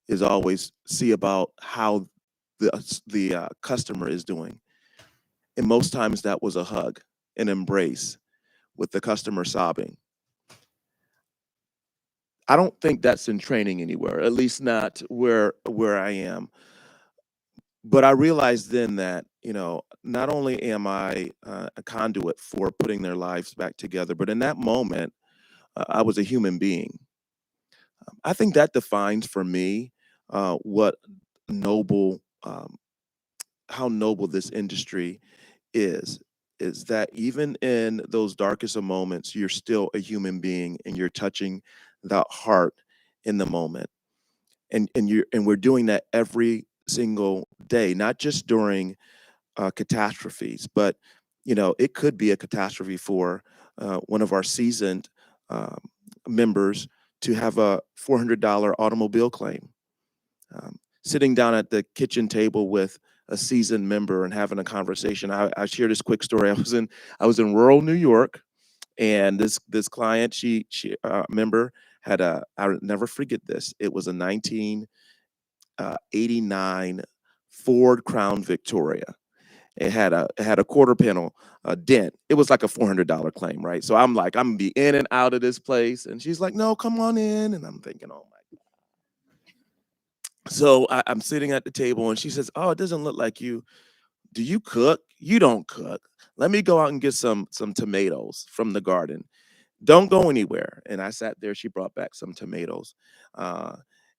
is always see about how the customer is doing, and most times that was a hug, an embrace, with the customer sobbing. I don't think that's in training anywhere, at least not where I am. But I realized then that, not only am I a conduit for putting their lives back together, but in that moment, I was a human being. I think that defines for me what noble, how noble this industry is. Is that even in those darkest of moments, you're still a human being and you're touching the heart in the moment. And we're doing that every single day, not just during catastrophes, but it could be a catastrophe for one of our seasoned um, members to have a $400 automobile claim. Sitting down at the kitchen table with a seasoned member and having a conversation. I share this quick story. I was in rural New York, and this client, she member had I would never forget this. It was a 1989 Ford Crown Victoria. It had a quarter panel dent. It was like a $400 claim, right? So I'm like, I'm gonna be in and out of this place, and she's like, "No, come on in." And I'm thinking, "Oh my." So I'm sitting at the table, and she says, "Oh, it doesn't look like you. Do you cook? You don't cook. Let me go out and get some tomatoes from the garden. Don't go anywhere." And I sat there. She brought back some tomatoes. Uh,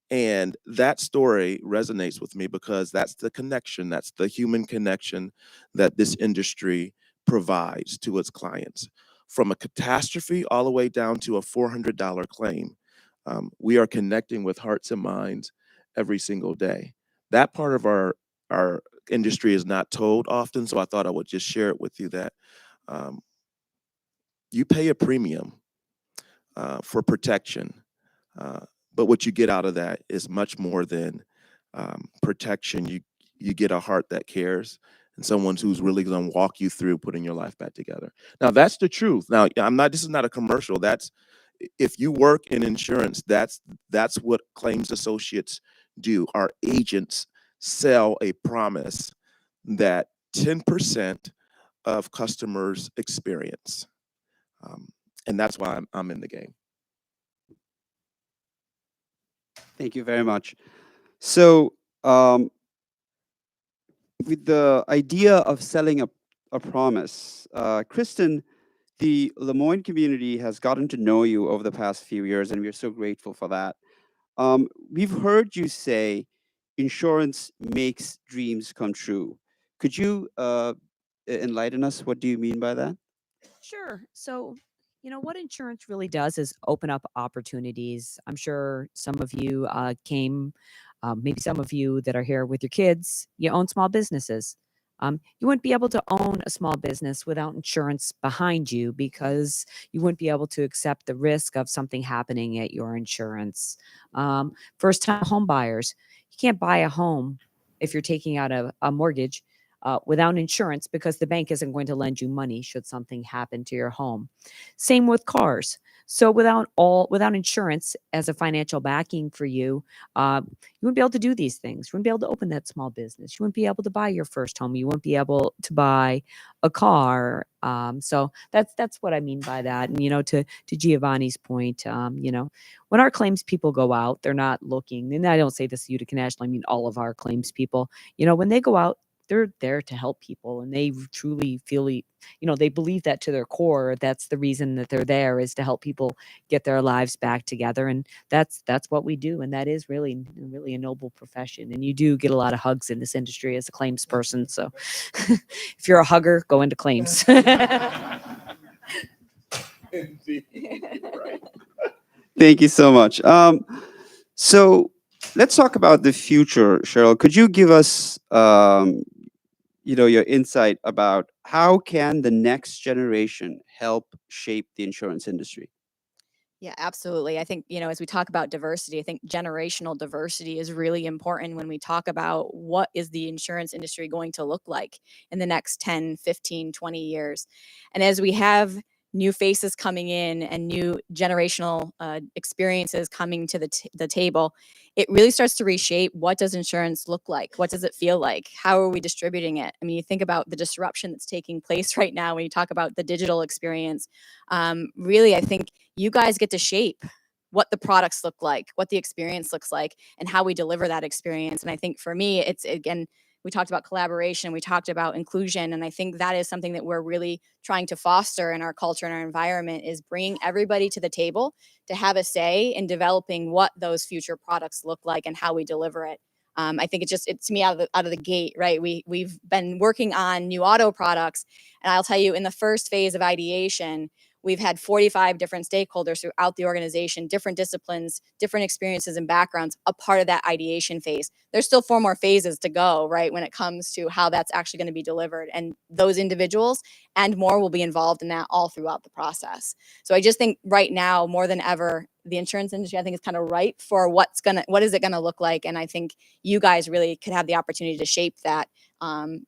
and that story resonates with me because that's the connection, that's the human connection that this industry provides to its clients. From a catastrophe all the way down to a $400 claim, we are connecting with hearts and minds every single day. That part of our industry is not told often, so I thought I would just share it with you that um, you pay a premium for protection. Uh, but what you get out of that is much more than protection. You get a heart that cares and someone who's really going to walk you through putting your life back together. Now that's the truth. Now I'm not. This is not a commercial. That's if you work in insurance. That's what claims associates do. Our agents sell a promise that 10% of customers experience, and that's why I'm in the game. Thank you very much. So with the idea of selling a promise, Kristen, the Lemoyne community has gotten to know you over the past few years, and we're so grateful for that. We've heard you say insurance makes dreams come true. Could you enlighten us? What do you mean by that? Sure. So, what insurance really does is open up opportunities. I'm sure some of you came Maybe some of you that are here with your kids, you own small businesses. You wouldn't be able to own a small business without insurance behind you because you wouldn't be able to accept the risk of something happening at your insurance. First time home buyers, you can't buy a home if you're taking out a mortgage without insurance because the bank isn't going to lend you money should something happen to your home. Same with cars. So without insurance as a financial backing for you, you wouldn't be able to do these things. You wouldn't be able to open that small business. You wouldn't be able to buy your first home. You wouldn't be able to buy a car. So that's what I mean by that. And to Giovanni's point, when our claims people go out, they're not looking. And I don't say this to Utica National. I mean all of our claims people. When they go out, they're there to help people, and they truly feel they believe that to their core. That's the reason that they're there, is to help people get their lives back together. And that's what we do. And that is really a noble profession. And you do get a lot of hugs in this industry as a claims person. So if you're a hugger, go into claims. Indeed. Right. Thank you so much. So let's talk about the future, Cheryl. Could you give us, your insight about how can the next generation help shape the insurance industry? Yeah, absolutely. I think, as we talk about diversity, I think generational diversity is really important when we talk about what is the insurance industry going to look like in the next 10, 15, 20 years. And as we have new faces coming in and new generational experiences coming to the table, it really starts to reshape, what does insurance look like? What does it feel like? How are we distributing it? I mean, you think about the disruption that's taking place right now when you talk about the digital experience. Really, I think you guys get to shape what the products look like, what the experience looks like, and how we deliver that experience. And I think for me, it's, again, we talked about collaboration, we talked about inclusion, and I think that is something that we're really trying to foster in our culture and our environment, is bringing everybody to the table to have a say in developing what those future products look like and how we deliver it. I think it's to me out of the gate, right? We've been working on new auto products, and I'll tell you, in the first phase of ideation, we've had 45 different stakeholders throughout the organization, different disciplines, different experiences and backgrounds, a part of that ideation phase. There's still 4 more phases to go, right, when it comes to how that's actually going to be delivered. And those individuals and more will be involved in that all throughout the process. So I just think right now, more than ever, the insurance industry, I think, is kind of ripe for what is it going to look like. And I think you guys really could have the opportunity to shape that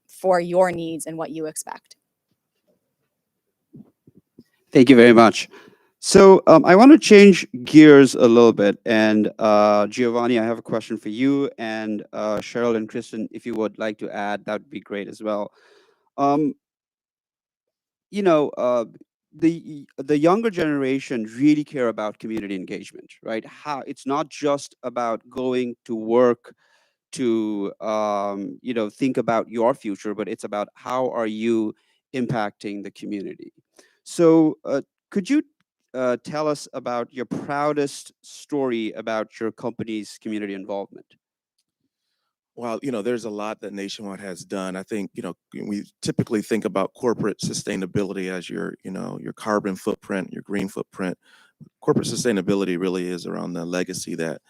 for your needs and what you expect. Thank you very much. So I want to change gears a little bit. And Giovanni, I have a question for you. And Cheryl and Kristen, if you would like to add, that would be great as well. The younger generation really care about community engagement, right? How it's not just about going to work to think about your future, but it's about how are you impacting the community. So could you tell us about your proudest story about your company's community involvement? Well, there's a lot that Nationwide has done. I think, we typically think about corporate sustainability as your carbon footprint, your green footprint. Corporate sustainability really is around the legacy that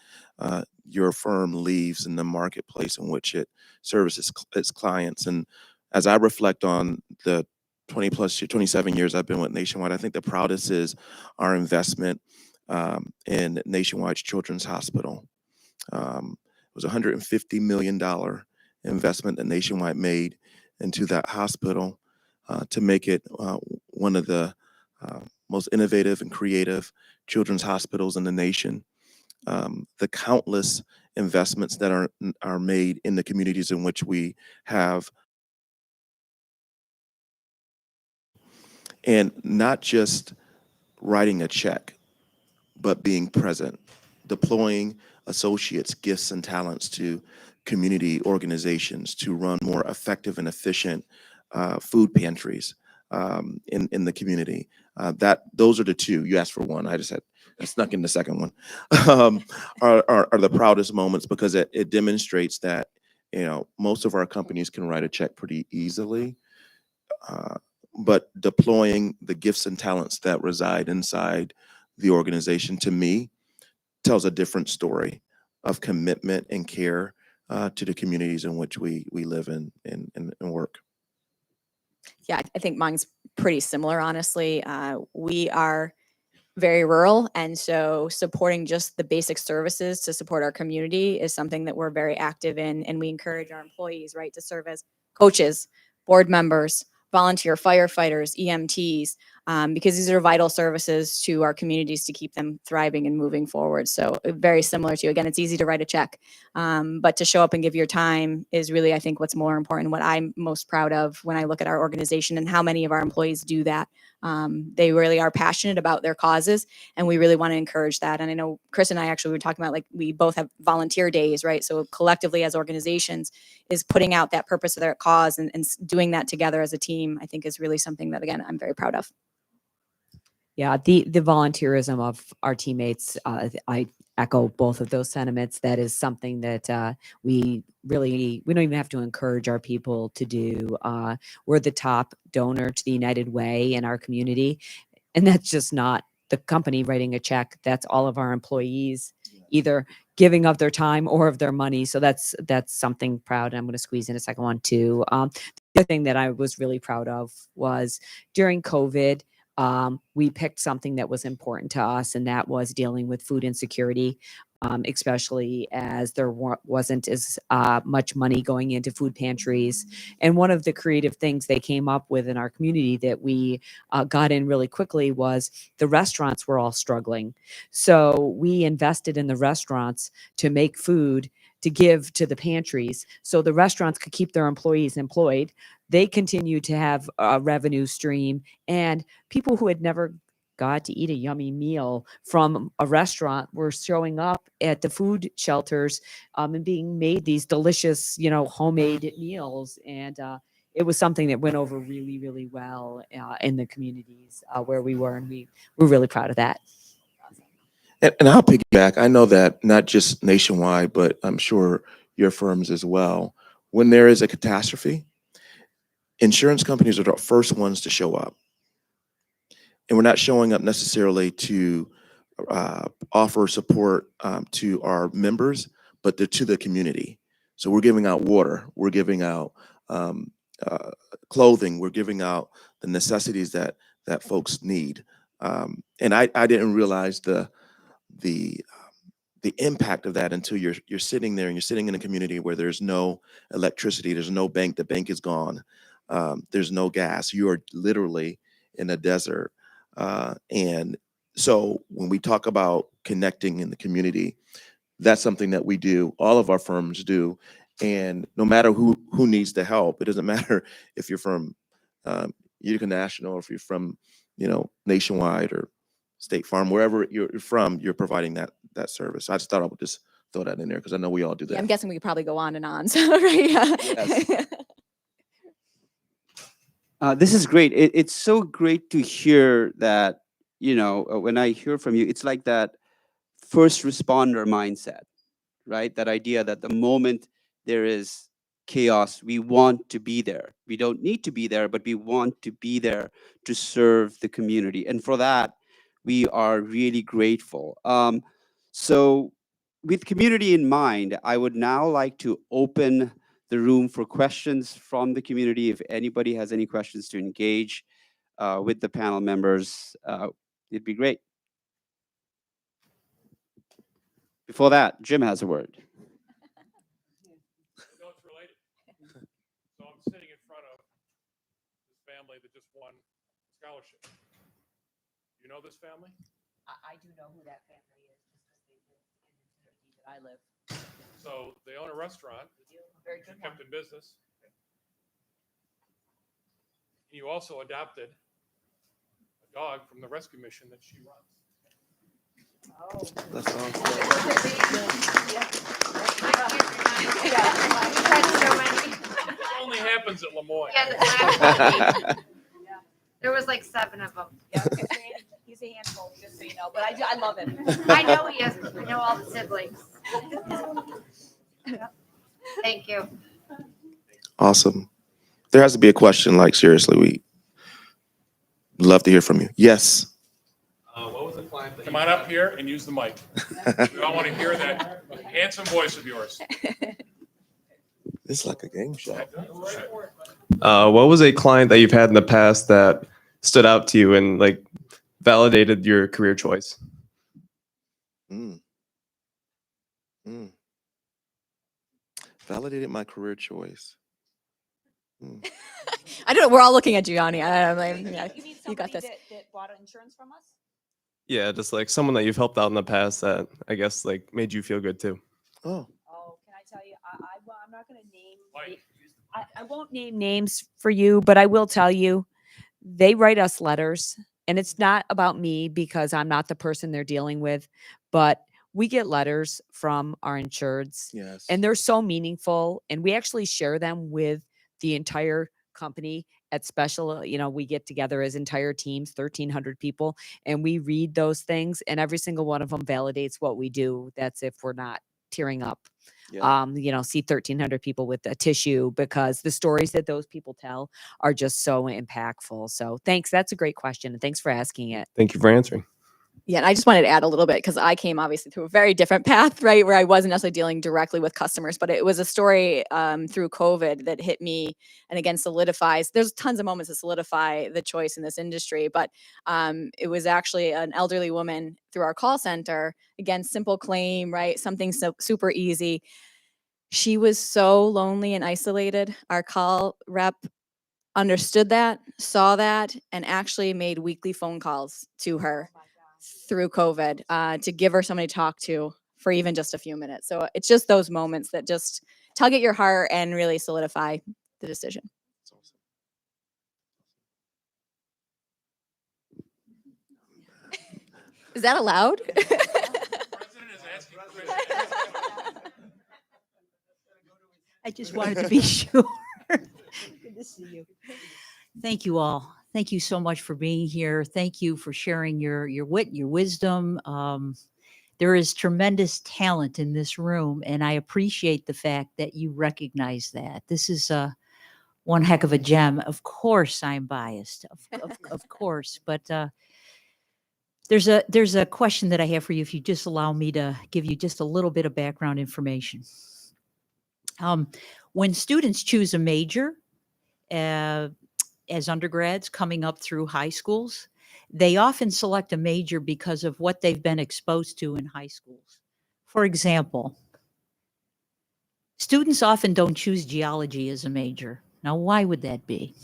your firm leaves in the marketplace in which it services its clients. And as I reflect on the 27 years I've been with Nationwide, I think the proudest is our investment in Nationwide's Children's Hospital. It was a $150 million investment that Nationwide made into that hospital to make it one of the most innovative and creative children's hospitals in the nation. The countless investments that are made in the communities in which we have, and not just writing a check, but being present, deploying associates' gifts and talents to community organizations to run more effective and efficient food pantries in the community. Those are the two. You asked for one. I snuck in the second one. Are the proudest moments, because it demonstrates that most of our companies can write a check pretty easily, but deploying the gifts and talents that reside inside the organization, to me, tells a different story. of commitment and care to the communities in which we live and work. Yeah, I think mine's pretty similar, honestly. We are very rural, and so supporting just the basic services to support our community is something that we're very active in, and we encourage our employees, right, to serve as coaches, board members, volunteer firefighters, EMTs, because these are vital services to our communities to keep them thriving and moving forward. So very similar to you. Again, it's easy to write a check, but to show up and give your time is really, I think, what's more important, what I'm most proud of when I look at our organization and how many of our employees do that. They really are passionate about their causes, and we really want to encourage that. And I know Chris and I actually were talking about, like, we both have volunteer days, right? So collectively as organizations is putting out that purpose of their cause and doing that together as a team, I think is really something that, again, I'm very proud of. Yeah, the volunteerism of our teammates, I echo both of those sentiments. That is something that we don't even have to encourage our people to do. We're the top donor to the United Way in our community, and that's just not the company writing a check. That's all of our employees either giving of their time or of their money. So that's something proud. I'm going to squeeze in a second one too. The other thing that I was really proud of was during COVID, we picked something that was important to us, and that was dealing with food insecurity, especially as there wasn't as much money going into food pantries. And one of the creative things they came up with in our community that we got in really quickly was the restaurants were all struggling. So we invested in the restaurants to make food to give to the pantries so the restaurants could keep their employees employed. They continue to have a revenue stream, and people who had never got to eat a yummy meal from a restaurant were showing up at the food shelters and being made these delicious, homemade meals. And it was something that went over really, really well in the communities where we were, and we were really proud of that. And I'll piggyback. I know that not just nationwide, but I'm sure your firms as well. When there is a catastrophe, insurance companies are the first ones to show up. And we're not showing up necessarily to offer support to our members, but to the community. So we're giving out water, we're giving out clothing, we're giving out the necessities that folks need. And I didn't realize the impact of that until you're sitting there and you're sitting in a community where there's no electricity, there's no bank, the bank is gone, there's no gas. You are literally in a desert. And so when we talk about connecting in the community, that's something that we do, all of our firms do. And no matter who needs the help, it doesn't matter if you're from Utica National, or if you're from, Nationwide or State Farm, wherever you're from, you're providing that service. So I just thought I would just throw that in there because I know we all do that. Yeah, I'm guessing we could probably go on and on. So, right, yeah. Yes. This is great. It's so great to hear that, when I hear from you, it's like that first responder mindset, right? That idea that the moment there is chaos, we want to be there. We don't need to be there, but we want to be there to serve the community. And for that, we are really grateful. So with community in mind, I would now like to open the room for questions from the community. If anybody has any questions to engage with the panel members, it'd be great. Before that, Jim has a word. No, it's related. So I'm sitting in front of this family that just won a scholarship. You know this family? I do know who that family is, just because they live in the community that I live. So they own a restaurant, Very which good is kept one. in business. You also adopted a dog from the rescue mission that she runs. Oh. That's awesome. This only happens at Lemoyne. There was like 7 of them. Yeah, he's a handful, just so you know, but I love him. I know he is. I know all the siblings. Thank you. Awesome. There has to be a question, like, seriously, we love to hear from you. Yes. What was the client Come on up here and use the mic. We all want to hear that handsome voice of yours. It's like a game show. What was a client that you've had in the past that stood out to you and like validated your career choice? Mm. Mm. Validated my career choice. Mm. I don't know. We're all looking at Gianni. I don't know. Yeah, You mean you got somebody this. that bought insurance from us? Yeah, just like someone that you've helped out in the past that I guess like made you feel good too. Oh, Oh, can I tell you? I'm not going to name. Mike. I won't name names for you, but I will tell you, they write us letters, and it's not about me because I'm not the person they're dealing with, but we get letters from our insureds, yes. and they're so meaningful, and we actually share them with the entire company at special. We get together as entire teams, 1,300 people, and we read those things, and every single one of them validates what we do. That's if we're not tearing up. Yeah. See 1,300 people with a tissue, because the stories that those people tell are just so impactful. So thanks. That's a great question. And thanks for asking it. Thank you for answering. Yeah, and I just wanted to add a little bit because I came obviously through a very different path, right, where I wasn't necessarily dealing directly with customers, but it was a story through COVID that hit me, and again solidifies. There's tons of moments that solidify the choice in this industry, but it was actually an elderly woman through our call center. Again, simple claim, right? Something so super easy. She was so lonely and isolated. Our call rep understood that, saw that, and actually made weekly phone calls to her through COVID to give her somebody to talk to for even just a few minutes. So it's just those moments that just tug at your heart and really solidify the decision. That's awesome. Is that allowed? I just wanted to be sure. Good to see you. Thank you all. Thank you so much for being here. Thank you for sharing your wit, your wisdom. There is tremendous talent in this room, and I appreciate the fact that you recognize that. This is one heck of a gem. Of course, I'm biased, of course, but there's a question that I have for you. If you just allow me to give you just a little bit of background information. When students choose a major as undergrads coming up through high schools, they often select a major because of what they've been exposed to in high schools. For example, students often don't choose geology as a major. Now, why would that be?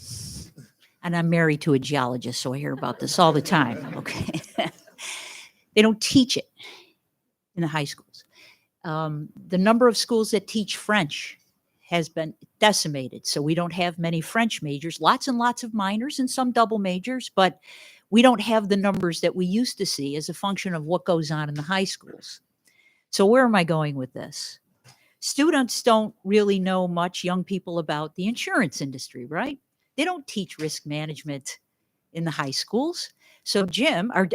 And I'm married to a geologist, so I hear about this all the time. Okay. They don't teach it in the high schools. The number of schools that teach French has been decimated. So we don't have many French majors, lots and lots of minors and some double majors, but we don't have the numbers that we used to see as a function of what goes on in the high schools. So where am I going with this? Students don't really know much, young people, about the insurance industry, right? They don't teach risk management in the high schools. So Jim, our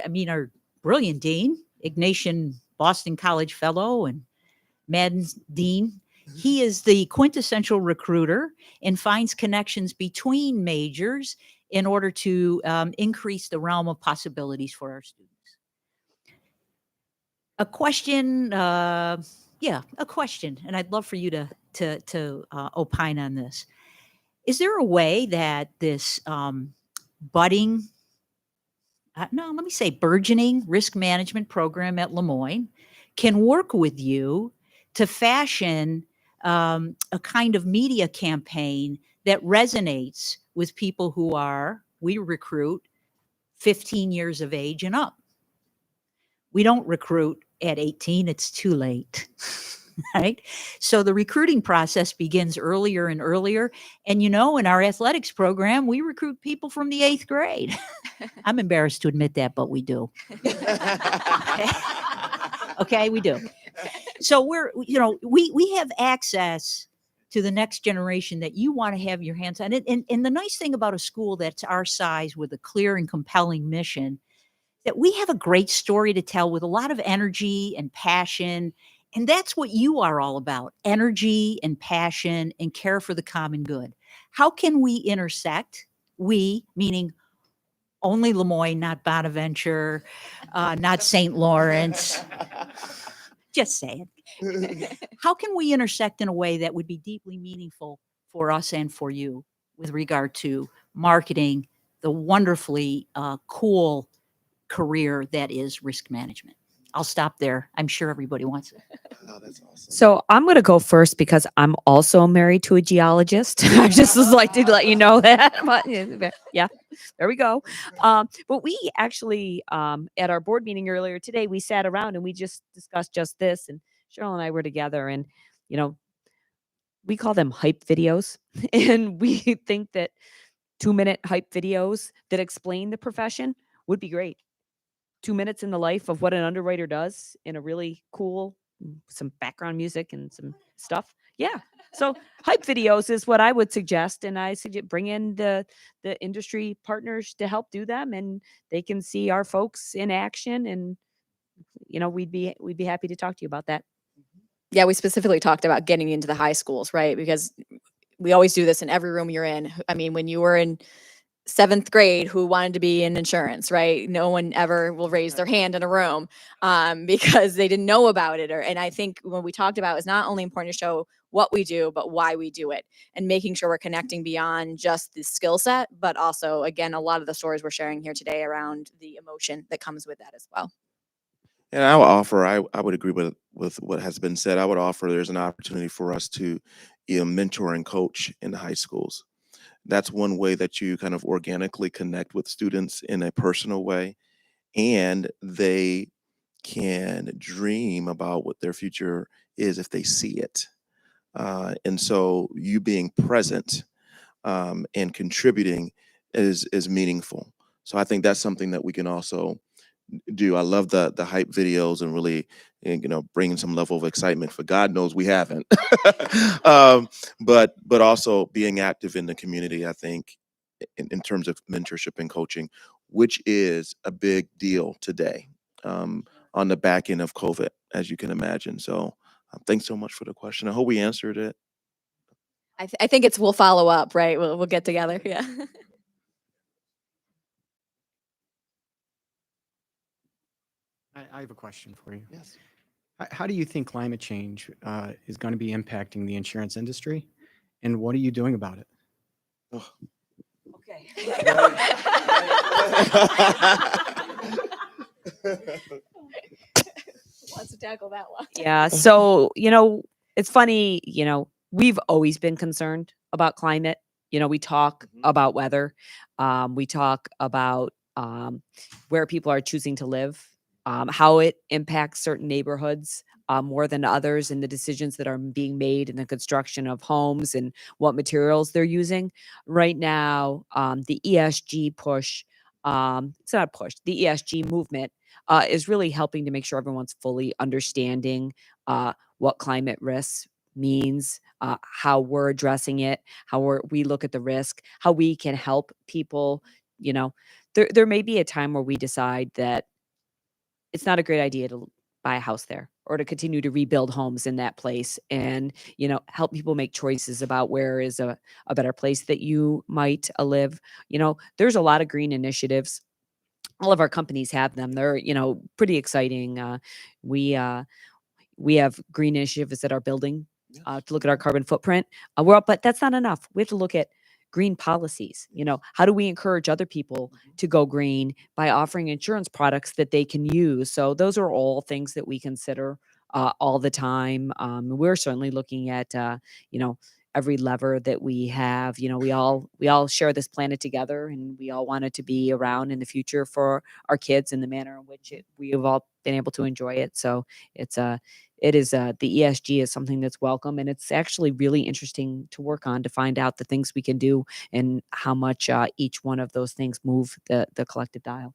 brilliant dean, Ignatian Boston College fellow and Madden dean, he is the quintessential recruiter and finds connections between majors in order to increase the realm of possibilities for our students. A question, a question, and I'd love for you to opine on this. Is there a way that this burgeoning risk management program at Le Moyne can work with you to fashion a kind of media campaign that resonates with people who we recruit 15 years of age and up? We don't recruit at 18, it's too late. Right? So the recruiting process begins earlier and earlier. And in our athletics program, we recruit people from the 8th grade. I'm embarrassed to admit that, but we do. Okay, we do. So we have access to the next generation that you want to have your hands on. And the nice thing about a school that's our size with a clear and compelling mission, that we have a great story to tell with a lot of energy and passion. And that's what you are all about: energy and passion and care for the common good. How can we intersect? We, meaning Only Lemoyne, not Bonaventure, not St. Lawrence. Just saying. How can we intersect in a way that would be deeply meaningful for us and for you with regard to marketing the wonderfully cool career that is risk management? I'll stop there. I'm sure everybody wants it. Oh, that's awesome. So I'm going to go first because I'm also married to a geologist. I just was like to let you know that. But yeah, there we go. But we actually, at our board meeting earlier today, we sat around and we just discussed just this. And Cheryl and I were together, and you know, we call them hype videos, and we think that 2-minute hype videos that explain the profession would be great. 2 minutes in the life of what an underwriter does in a really cool, some background music and some stuff. Yeah. So hype videos is what I would suggest, and I suggest bring in the industry partners to help do them, and they can see our folks in action, and we'd be happy to talk to you about that. Yeah, we specifically talked about getting into the high schools, right? Because we always do this in every room you're in. I mean, when you were in 7th grade, who wanted to be in insurance, right? No one ever will raise their hand in a room because they didn't know about it. And I think when we talked about, it's not only important to show what we do, but why we do it, and making sure we're connecting beyond just the skill set, but also, again, a lot of the stories we're sharing here today around the emotion that comes with that as well. And I would offer, I would agree with what has been said. I would offer there's an opportunity for us to mentor and coach in the high schools. That's one way that you kind of organically connect with students in a personal way, and they can dream about what their future is if they see it. And so you being present and contributing is meaningful. So I think that's something that we can also do. I love the hype videos and really, bringing some level of excitement. For God knows we haven't, but also being active in the community. I think in terms of mentorship and coaching, which is a big deal today on the back end of COVID, as you can imagine. So thanks so much for the question. I hope we answered it. I think we'll follow up, right? We'll get together. Yeah. I have a question for you. Yes. How do you think climate change is going to be impacting the insurance industry, and what are you doing about it? Oh. Okay. Wants to tackle that one. Yeah. So, it's funny, we've always been concerned about climate. We talk about weather. We talk about where people are choosing to live, how it impacts certain neighborhoods more than others, and the decisions that are being made in the construction of homes and what materials they're using. Right now, the ESG push, it's not a push, the ESG movement is really helping to make sure everyone's fully understanding what climate risk means, how we're addressing it, how we look at the risk, how we can help people. There may be a time where we decide that it's not a great idea to buy a house there or to continue to rebuild homes in that place, and help people make choices about where is a better place that you might live. There's a lot of green initiatives. All of our companies have them. They're pretty exciting. We have green initiatives that are building to look at our carbon footprint. But that's not enough. We have to look at green policies. How do we encourage other people to go green by offering insurance products that they can use? So those are all things that we consider all the time. We're certainly looking at every lever that we have. We all share this planet together, and we all want it to be around in the future for our kids in the manner in which we have all been able to enjoy it. So it is the ESG is something that's welcome, and it's actually really interesting to work on to find out the things we can do and how much each one of those things move the collective dial.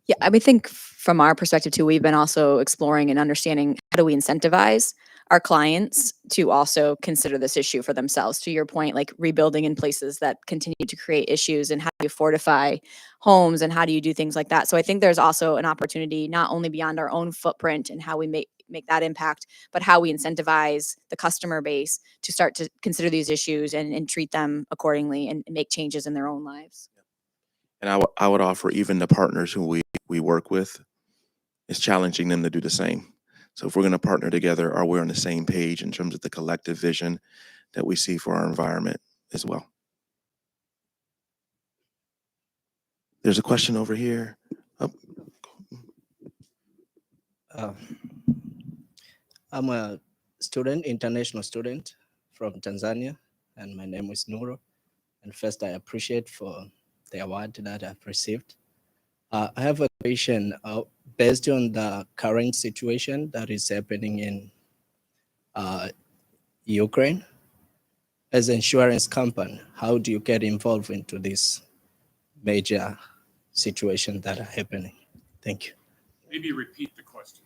Yeah, I think from our perspective too, we've been also exploring and understanding how do we incentivize our clients to also consider this issue for themselves. To your point, like rebuilding in places that continue to create issues, and how do you fortify homes, and how do you do things like that? So I think there's also an opportunity not only beyond our own footprint and how we make that impact, but how we incentivize the customer base to start to consider these issues and treat them accordingly and make changes in their own lives. And I would offer even the partners who we work with, it's challenging them to do the same. So if we're going to partner together, are we on the same page in terms of the collective vision that we see for our environment as well? There's a question over here. Oh. I'm a student, international student from Tanzania, and my name is Nuro. And first, I appreciate for the award that I've received. I have a question based on the current situation that is happening in Ukraine. As an insurance company, how do you get involved into this major situation that are happening? Thank you. Maybe repeat the question.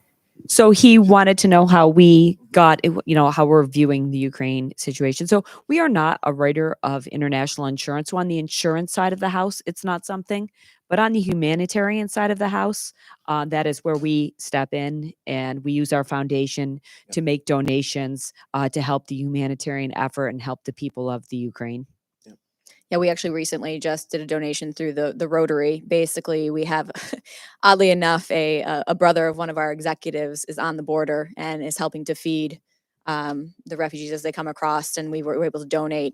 So he wanted to know how we got, how we're viewing the Ukraine situation. So we are not a writer of international insurance. So on the insurance side of the house, it's not something, but on the humanitarian side of the house, that is where we step in and we use our foundation to make donations to help the humanitarian effort and help the people of the Ukraine. Yeah, we actually recently just did a donation through the Rotary. Basically, we have, oddly enough, a brother of one of our executives is on the border and is helping to feed the refugees as they come across, and we were able to donate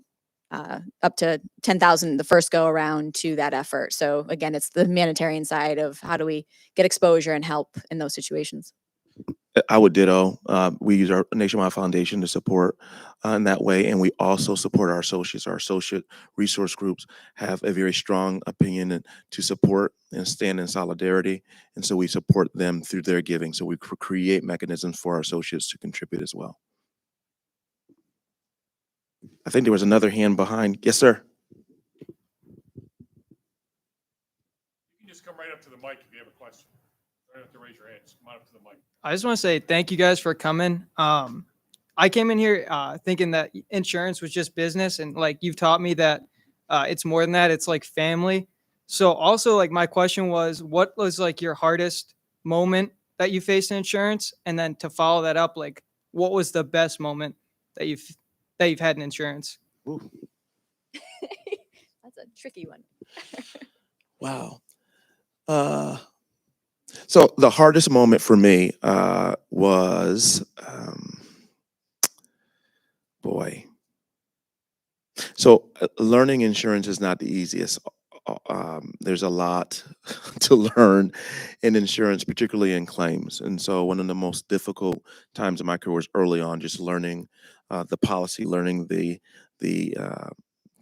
up to 10,000 the first go around to that effort. So again, it's the humanitarian side of how do we get exposure and help in those situations. I would ditto. We use our Nationwide Foundation to support in that way, and we also support our associates. Our associate resource groups have a very strong opinion to support and stand in solidarity, and so we support them through their giving. So we create mechanisms for our associates to contribute as well. I think there was another hand behind. Yes, sir. You can just come right up to the mic if you have a question. You don't have to raise your hand. Just come on up to the mic. I just want to say thank you guys for coming. I came in here thinking that insurance was just business, and like you've taught me that it's more than that. It's like family. So also, like my question was, what was like your hardest moment that you faced in insurance, and then to follow that up, like what was the best moment that you've had in insurance? Ooh. That's a tricky one. Wow. So the hardest moment for me was, boy. So learning insurance is not the easiest. There's a lot to learn in insurance, particularly in claims. And so one of the most difficult times in my career was early on, just learning the policy, learning the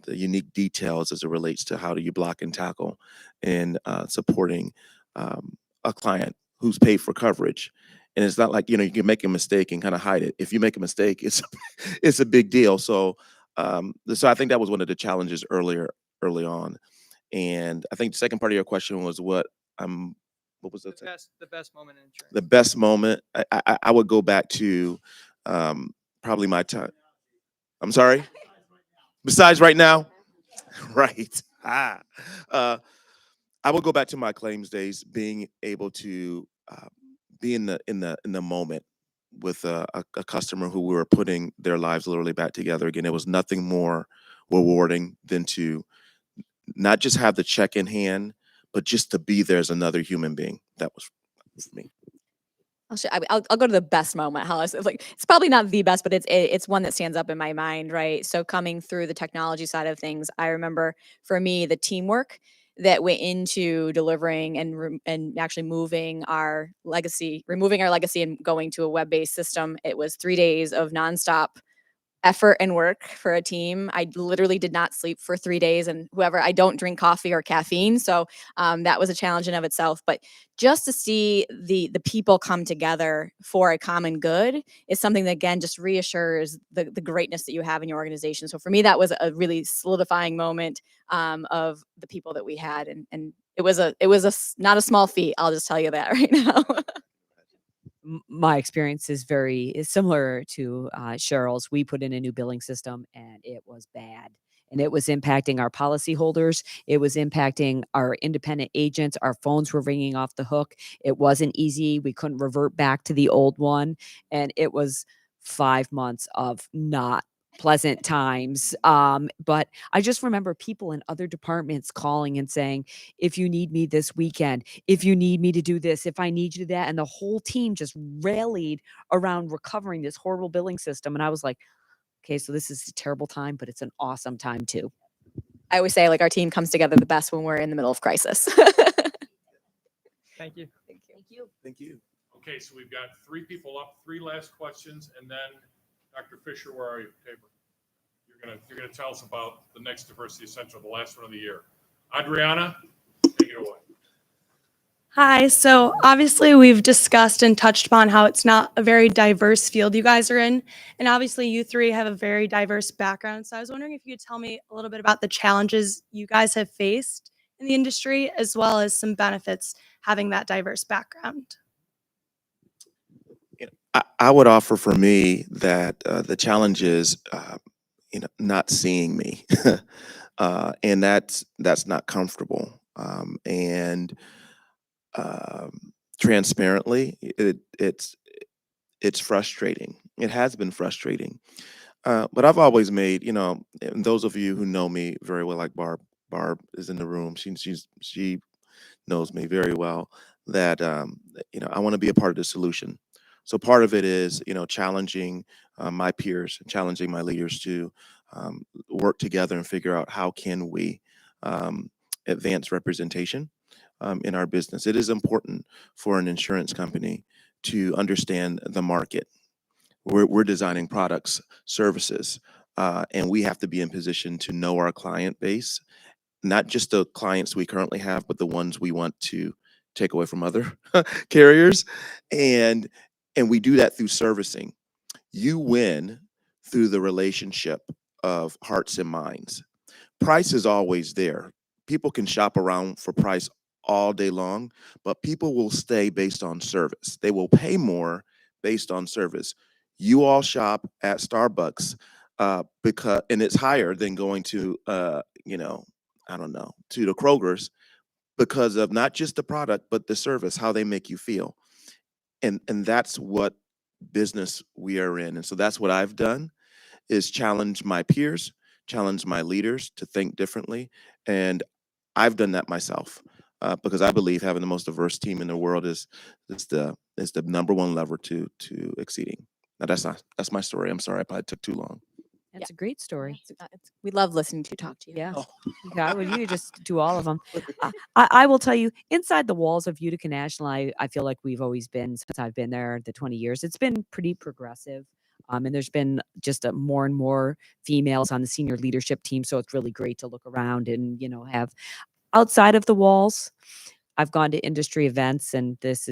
unique details as it relates to how do you block and tackle and supporting a client who's paid for coverage. And it's not like, you can make a mistake and kind of hide it. If you make a mistake, it's a big deal. So so I think that was one of the challenges early on. And I think the second part of your question was what was The best moment in insurance. the best moment. I would go back to probably my time. I'm sorry. Besides right now, right? I would go back to my claims days, being able to be in the moment with a customer who we were putting their lives literally back together again. It was nothing more rewarding than to not just have the check in hand, but just to be there as another human being. That was for me. I'll go to the best moment. Like it's probably not the best, but it's one that stands up in my mind, right? So coming through the technology side of things, I remember for me the teamwork that went into delivering and actually removing our legacy and going to a web-based system. It was 3 days of nonstop effort and work for a team. I literally did not sleep for 3 days, and I don't drink coffee or caffeine. So that was a challenge in of itself. But just to see the people come together for a common good is something that, again, just reassures the greatness that you have in your organization. So for me, that was a really solidifying moment of the people that we had. And it was not a small feat. I'll just tell you that right now. My experience is similar to Cheryl's. We put in a new billing system and it was bad. And it was impacting our policyholders. It was impacting our independent agents. Our phones were ringing off the hook. It wasn't easy. We couldn't revert back to the old one. And it was 5 months of not pleasant times. But I just remember people in other departments calling and saying, if you need me this weekend, if you need me to do this, if I need you to do that. And the whole team just rallied around recovering this horrible billing system. And I was like, okay, so this is a terrible time, but it's an awesome time too. I always say like our team comes together the best when we're in the middle of crisis. Thank you. Thank you. Okay, so we've got 3 people up, 3 last questions, and then Dr. Fisher, where are you? Tabor. You're gonna tell us about the next Diversity Central, the last one of the year. Adriana, take it away. Hi. So obviously we've discussed and touched upon how it's not a very diverse field you guys are in. And obviously you 3 have a very diverse background. So I was wondering if you could tell me a little bit about the challenges you guys have faced in the industry, as well as some benefits having that diverse background. I would offer for me that the challenge is, not seeing me, and that's not comfortable. And transparently, it's frustrating. It has been frustrating. But I've always made, and those of you who know me very well, like Barb is in the room. She knows me very well. That I want to be a part of the solution. So part of it is, challenging my peers, and challenging my leaders to work together and figure out how can we advance representation in our business. It is important for an insurance company to understand the market. We're designing products, services, and we have to be in position to know our client base, not just the clients we currently have, but the ones we want to take away from other carriers. And we do that through servicing. You win through the relationship of hearts and minds. Price is always there. People can shop around for price all day long, but people will stay based on service. They will pay more based on service. You all shop at Starbucks because, and it's higher than going to, I don't know, to the Kroger's, because of not just the product, but the service, how they make you feel. And that's what business we are in. And so that's what I've done, is challenge my peers, challenge my leaders to think differently. And I've done that myself because I believe having the most diverse team in the world is the number one lever to exceeding. Now that's my story. I'm sorry, I probably took too long. That's a great story. We love listening to you talk to you. Yeah. Yeah, well, you just do all of them. I will tell you, inside the walls of Utica National, I feel like we've always been, since I've been there, the 20 years, it's been pretty progressive. And there's been just more and more females on the senior leadership team. So it's really great to look around and, have outside of the walls. I've gone to industry events, and this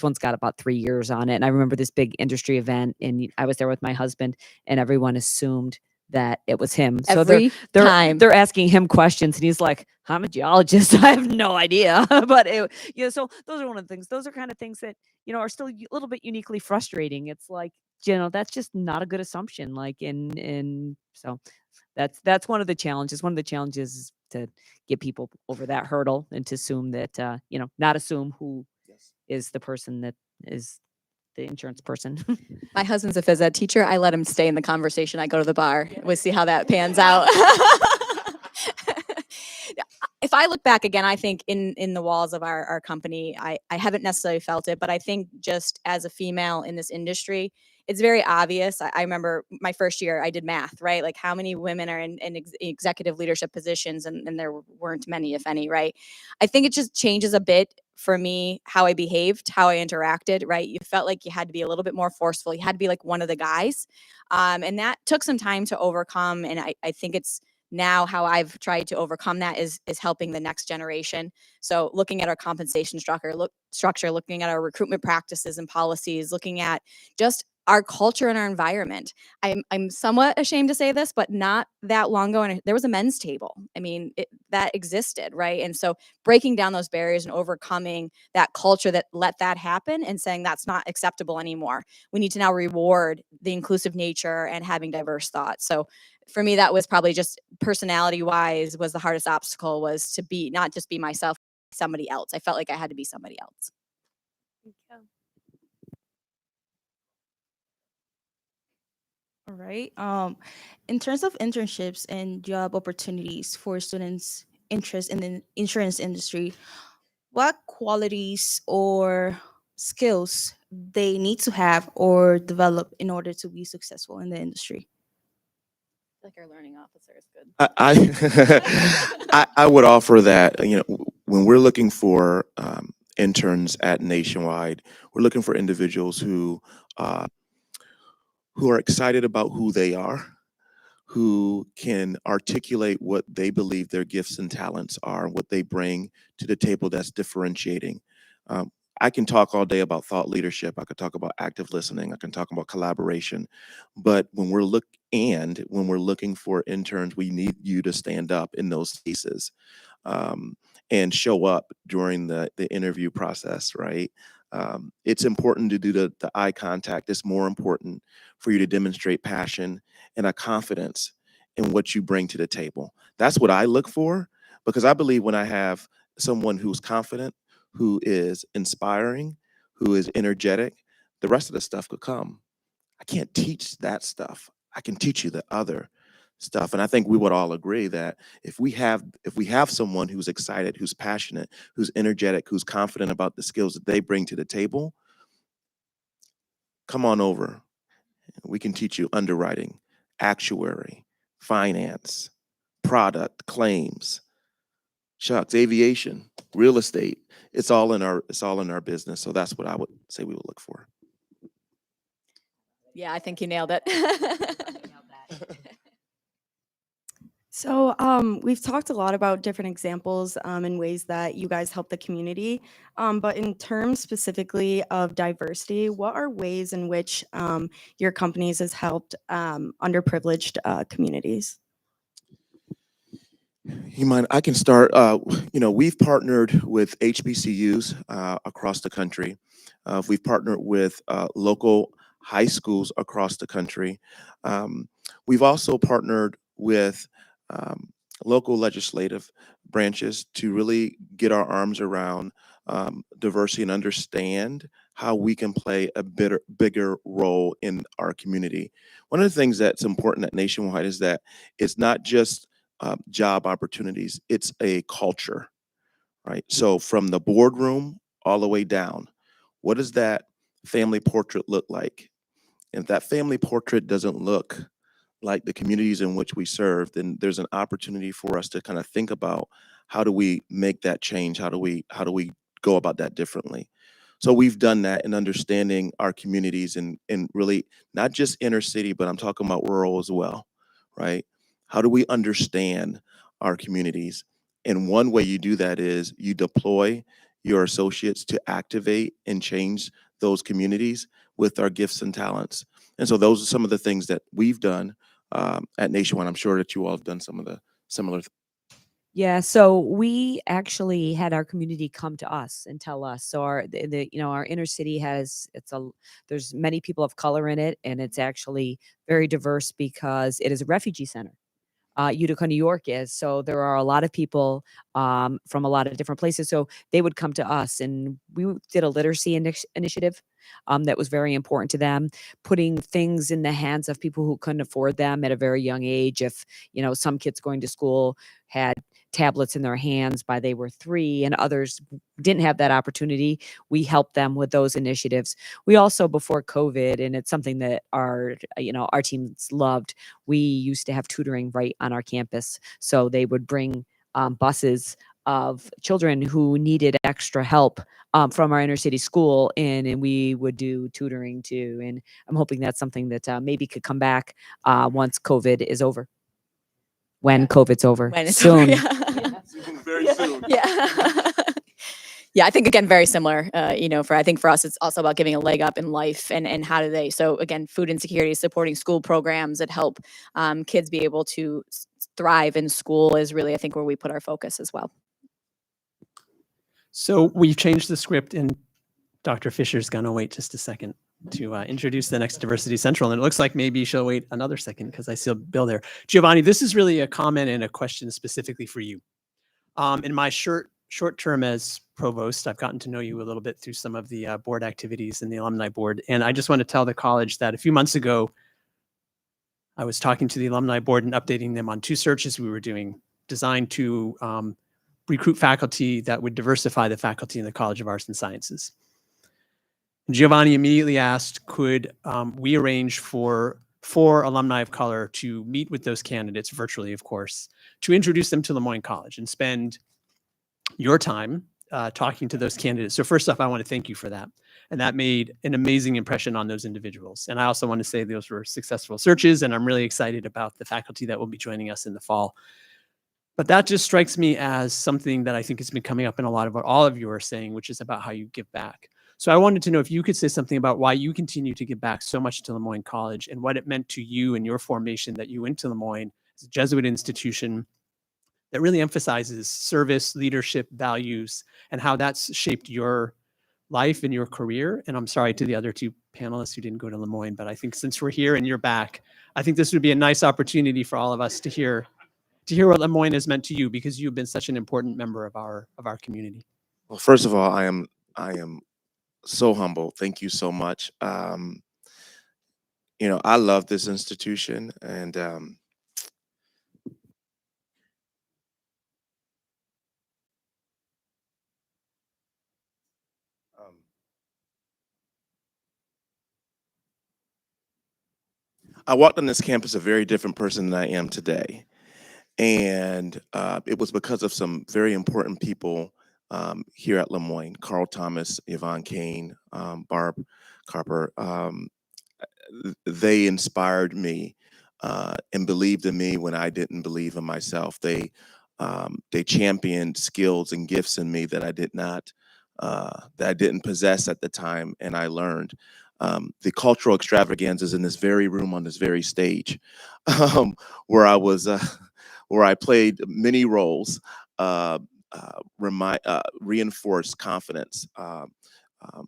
one's got about 3 years on it. And I remember this big industry event, and I was there with my husband, and everyone assumed that it was him. So Every time. they're asking him questions, and he's like, "I'm a geologist. I have no idea." But so those are one of the things. Those are kind of things that are still a little bit uniquely frustrating. It's like, that's just not a good assumption. Like so that's one of the challenges. One of the challenges is to get people over that hurdle and to assume that not assume who is the person that is the insurance person. My husband's a phys ed teacher. I let him stay in the conversation. I go to the bar. We'll see how that pans out. If I look back again, I think in the walls of our company, I haven't necessarily felt it, but I think just as a female in this industry, it's very obvious. I remember my first year, I did math, right? Like how many women are in executive leadership positions, and there weren't many, if any, right? I think it just changes a bit for me, how I behaved, how I interacted, right? You felt like you had to be a little bit more forceful. You had to be like one of the guys. And that took some time to overcome. And I think it's now how I've tried to overcome that is helping the next generation. So looking at our compensation structure, looking at our recruitment practices and policies, looking at just our culture and our environment. I'm somewhat ashamed to say this, but not that long ago, and there was a men's table. I mean, that existed, right? And so breaking down those barriers and overcoming that culture that let that happen and saying that's not acceptable anymore. We need to now reward the inclusive nature and having diverse thoughts. So for me, that was probably just personality wise was the hardest obstacle, was to be not just be myself, somebody else. I felt like I had to be somebody else. Thank you. All right. In terms of internships and job opportunities for students' interest in the insurance industry, what qualities or skills they need to have or develop in order to be successful in the industry? Like our learning officer is good. I would offer that, when we're looking for interns at Nationwide, we're looking for individuals who are excited about who they are, who can articulate what they believe their gifts and talents are, what they bring to the table that's differentiating. Um, I can talk all day about thought leadership. I could talk about active listening. I can talk about collaboration. But when we're looking for interns, we need you to stand up in those spaces, and show up during the interview process, right? It's important to do the eye contact. It's more important for you to demonstrate passion and a confidence in what you bring to the table. That's what I look for, because I believe when I have someone who's confident, who is inspiring, who is energetic, the rest of the stuff could come. I can't teach that stuff. I can teach you the other stuff. And I think we would all agree that if we have someone who's excited, who's passionate, who's energetic, who's confident about the skills that they bring to the table, come on over. We can teach you underwriting, actuary, finance, product, claims, shucks, aviation, real estate. It's all in our business. So that's what I would say we would look for. Yeah, I think you nailed it. So, we've talked a lot about different examples and ways that you guys help the community. But in terms specifically of diversity, what are ways in which your companies has helped underprivileged communities? You mind? I can start. We've partnered with HBCUs across the country. We've partnered with local high schools across the country. We've also partnered with local legislative branches to really get our arms around diversity and understand how we can play a bigger role in our community. One of the things that's important at Nationwide is that it's not just job opportunities, it's a culture, right? So from the boardroom all the way down, what does that family portrait look like? And if that family portrait doesn't look like the communities in which we serve, then there's an opportunity for us to kind of think about how do we make that change? How do we go about that differently? So we've done that in understanding our communities and really not just inner city, but I'm talking about rural as well, right? How do we understand our communities? And one way you do that is you deploy your associates to activate and change those communities with our gifts and talents. And so those are some of the things that we've done at Nationwide. I'm sure that you all have done some of the similar things. Yeah, so we actually had our community come to us and tell us. So our inner city there's many people of color in it, and it's actually very diverse because it is a refugee center. Utica, New York is. So there are a lot of people from a lot of different places. So they would come to us, and we did a literacy initiative that was very important to them, putting things in the hands of people who couldn't afford them at a very young age. If, some kids going to school had tablets in their hands by they were 3 and others didn't have that opportunity, we helped them with those initiatives. We also, before COVID, and it's something that our teams loved, we used to have tutoring right on our campus. So they would bring buses of children who needed extra help from our inner city school in, and we would do tutoring too. And I'm hoping that's something that maybe could come back once COVID is over. When COVID's over. When it's soon. over, yeah. Very soon. Yeah. Yeah, I think again, very similar. I think for us, it's also about giving a leg up in life and how do they. So again, food insecurity, supporting school programs that help kids be able to thrive in school is really, I think, where we put our focus as well. So we've changed the script, and Dr. Fisher's going to wait just a second to introduce the next Diversity Central. And it looks like maybe she'll wait another second because I see Bill there. Giovanni, this is really a comment and a question specifically for you. In my short term as provost, I've gotten to know you a little bit through some of the board activities in the alumni board. And I just want to tell the college that a few months ago, I was talking to the alumni board and updating them on 2 searches we were doing, designed to recruit faculty that would diversify the faculty in the College of Arts and Sciences. Giovanni immediately asked, could we arrange for 4 alumni of color to meet with those candidates virtually, of course, to introduce them to Lemoyne College and spend your time talking to those candidates. So first off, I want to thank you for that. And that made an amazing impression on those individuals. And I also want to say those were successful searches, and I'm really excited about the faculty that will be joining us in the fall. But that just strikes me as something that I think has been coming up in a lot of what all of you are saying, which is about how you give back. So I wanted to know if you could say something about why you continue to give back so much to Lemoyne College and what it meant to you and your formation that you went to Lemoyne as a Jesuit institution that really emphasizes service, leadership, values, and how that's shaped your life and your career. And I'm sorry to the other 2 panelists who didn't go to Lemoyne, but I think since we're here and you're back, I think this would be a nice opportunity for all of us to hear what Lemoyne has meant to you, because you've been such an important member of our community. Well, first of all, I am so humble. Thank you so much. You know, I love this institution, and I walked on this campus a very different person than I am today. And it was because of some very important people here at Lemoyne: Carl Thomas, Yvonne Kane, Barb Carper. They inspired me and believed in me when I didn't believe in myself. They championed skills and gifts in me that I didn't possess at the time, and I learned. The cultural extravaganzas in this very room on this very stage, where I was, where I played many roles, reinforced confidence,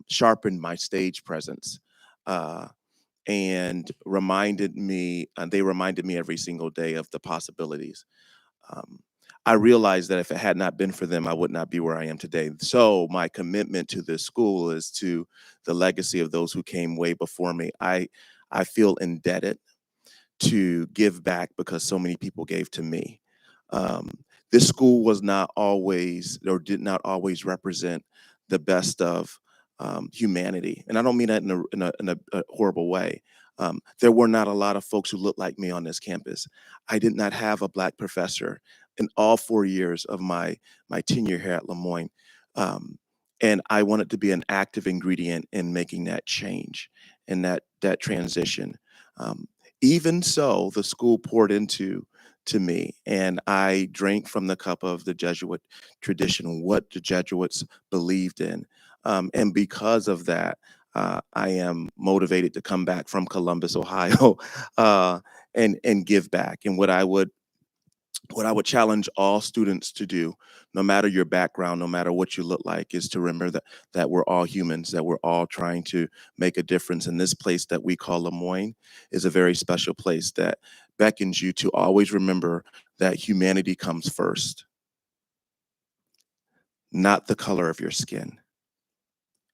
sharpened my stage presence. And they reminded me every single day of the possibilities. I realized that if it had not been for them, I would not be where I am today. So my commitment to this school is to the legacy of those who came way before me. I feel indebted to give back because so many people gave to me. This school was not always, or did not always, represent the best of humanity, and I don't mean that in a horrible way. There were not a lot of folks who looked like me on this campus. I did not have a Black professor in all 4 years of my tenure here at Lemoyne, and I wanted to be an active ingredient in making that change and that transition. Even so, the school poured into me, and I drank from the cup of the Jesuit tradition, what the Jesuits believed in. And because of that, I am motivated to come back from Columbus, Ohio, and give back. And what I would challenge all students to do, no matter your background, no matter what you look like, is to remember that we're all humans, that we're all trying to make a difference. And this place that we call Lemoyne is a very special place that beckons you to always remember that humanity comes first, not the color of your skin.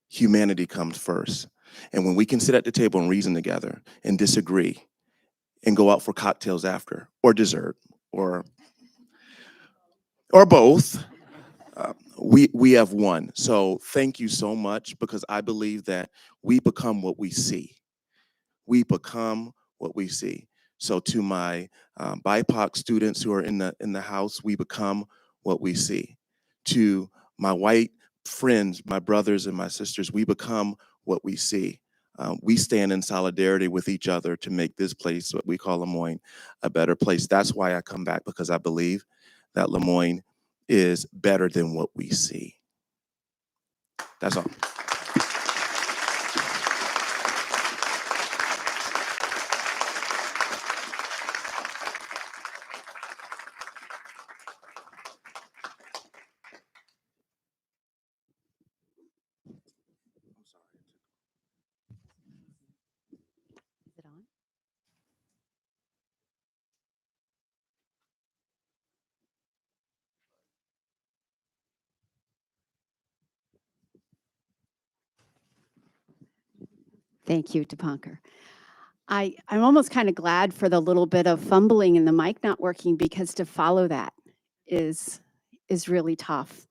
Humanity comes first. And when we can sit at the table and reason together and disagree and go out for cocktails after, or dessert, or both, we have won. So thank you so much, because I believe that we become what we see. We become what we see. So to my BIPOC students who are in the house, we become what we see. To my white friends, my brothers and my sisters, we become what we see. We stand in solidarity with each other to make this place, what we call Lemoyne, a better place. That's why I come back, because I believe that Lemoyne is better than what we see. That's all. Thank you, Dipankar. I'm almost kind of glad for the little bit of fumbling and the mic not working, because to follow that is really tough.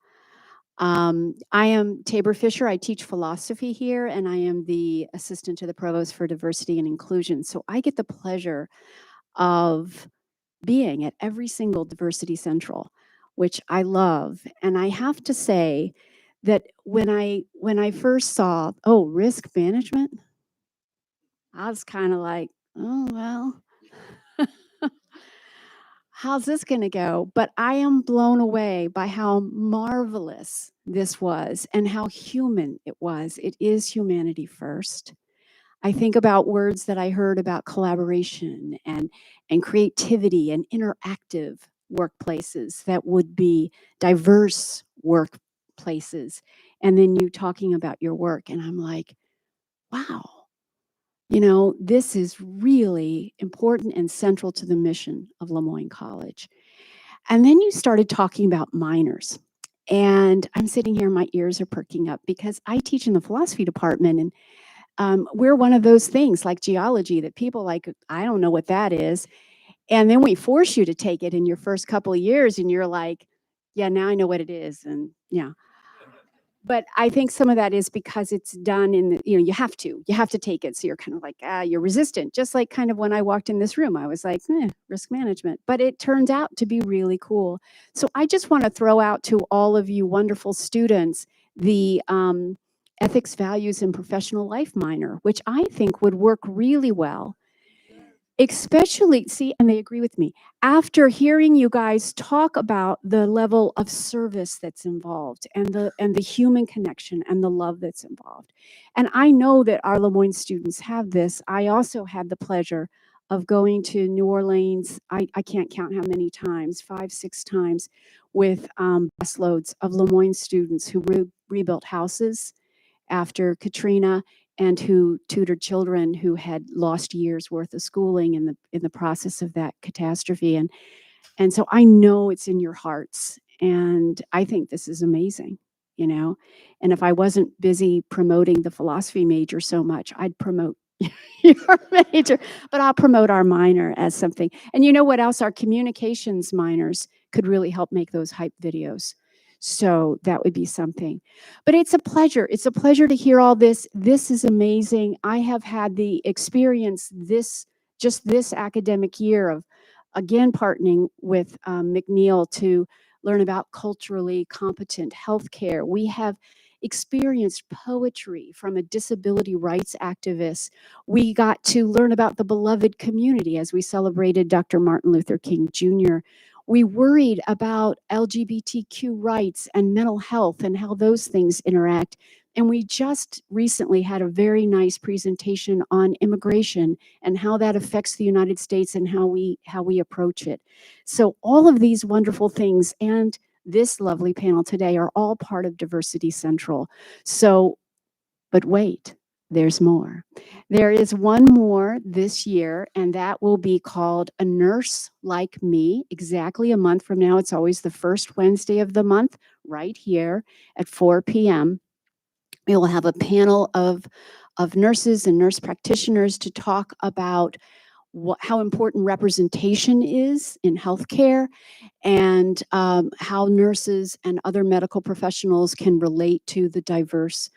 I am Tabor Fisher. I teach philosophy here, and I am the assistant to the provost for diversity and inclusion. So I get the pleasure of being at every single Diversity Central, which I love. And I have to say that when I first saw, oh, risk management, I was kind of like, oh, well, how's this going to go? But I am blown away by how marvelous this was and how human it was. It is humanity first. I think about words that I heard about collaboration and creativity and interactive workplaces that would be diverse workplaces. And then you talking about your work, and I'm like, wow, this is really important and central to the mission of Lemoyne College. And then you started talking about minors. And I'm sitting here, my ears are perking up, because I teach in the philosophy department, and we're one of those things like geology that people like, I don't know what that is. And then we force you to take it in your first couple of years, and you're like, yeah, now I know what it is. And yeah. But I think some of that is because it's done in the, you have to take it. So you're kind of like, you're resistant. Just like kind of when I walked in this room, I was like, risk management. But it turned out to be really cool. So I just want to throw out to all of you wonderful students the ethics, values, and professional life minor, which I think would work really well. Especially, see, and they agree with me, after hearing you guys talk about the level of service that's involved and the human connection and the love that's involved. And I know that our Lemoyne students have this. I also had the pleasure of going to New Orleans, I can't count how many times, 5, 6 times, with busloads of Lemoyne students who rebuilt houses after Katrina, and who tutored children who had lost years worth of schooling in the process of that catastrophe. And so I know it's in your hearts, and I think this is amazing, And if I wasn't busy promoting the philosophy major so much, I'd promote your major, but I'll promote our minor as something. And you know what else? Our communications minors could really help make those hype videos. So that would be something. But it's a pleasure. It's a pleasure to hear all this. This is amazing. I have had the experience this academic year of, again, partnering with McNeil to learn about culturally competent healthcare. We have experienced poetry from a disability rights activist. We got to learn about the beloved community as we celebrated Dr. Martin Luther King Jr. We worried about LGBTQ rights and mental health and how those things interact. And we just recently had a very nice presentation on immigration and how that affects the United States and how we approach it. So all of these wonderful things and this lovely panel today are all part of Diversity Central. So, but wait, there's more. There is one more this year, and that will be called A Nurse Like Me. Exactly a month from now. It's always the first Wednesday of the month, right here at 4 p.m. We will have a panel of nurses and nurse practitioners to talk about how important representation is in healthcare, and how nurses and other medical professionals can relate to the diverse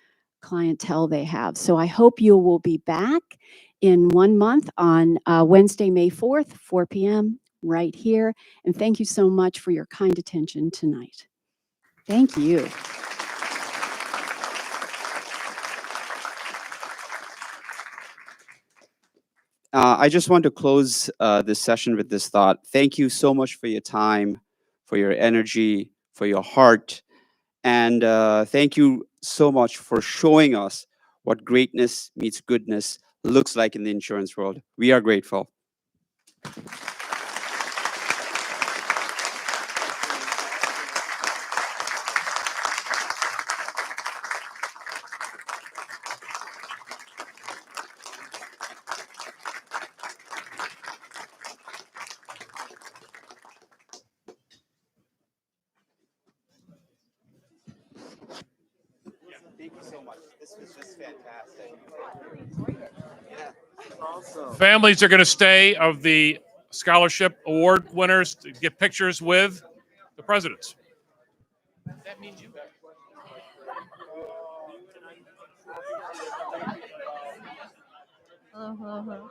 clientele they have. So I hope you will be back in 1 month on Wednesday, May 4th, 4 p.m. right here. And thank you so much for your kind attention tonight. Thank you. I just want to close this session with this thought. Thank you so much for your time, for your energy, for your heart. And thank you so much for showing us what greatness meets goodness looks like in the insurance world. We are grateful. Thank you so much. This was just fantastic. Yeah. Families are going to stay of the scholarship award winners to get pictures with the presidents. That means you. Hello, hello, hello.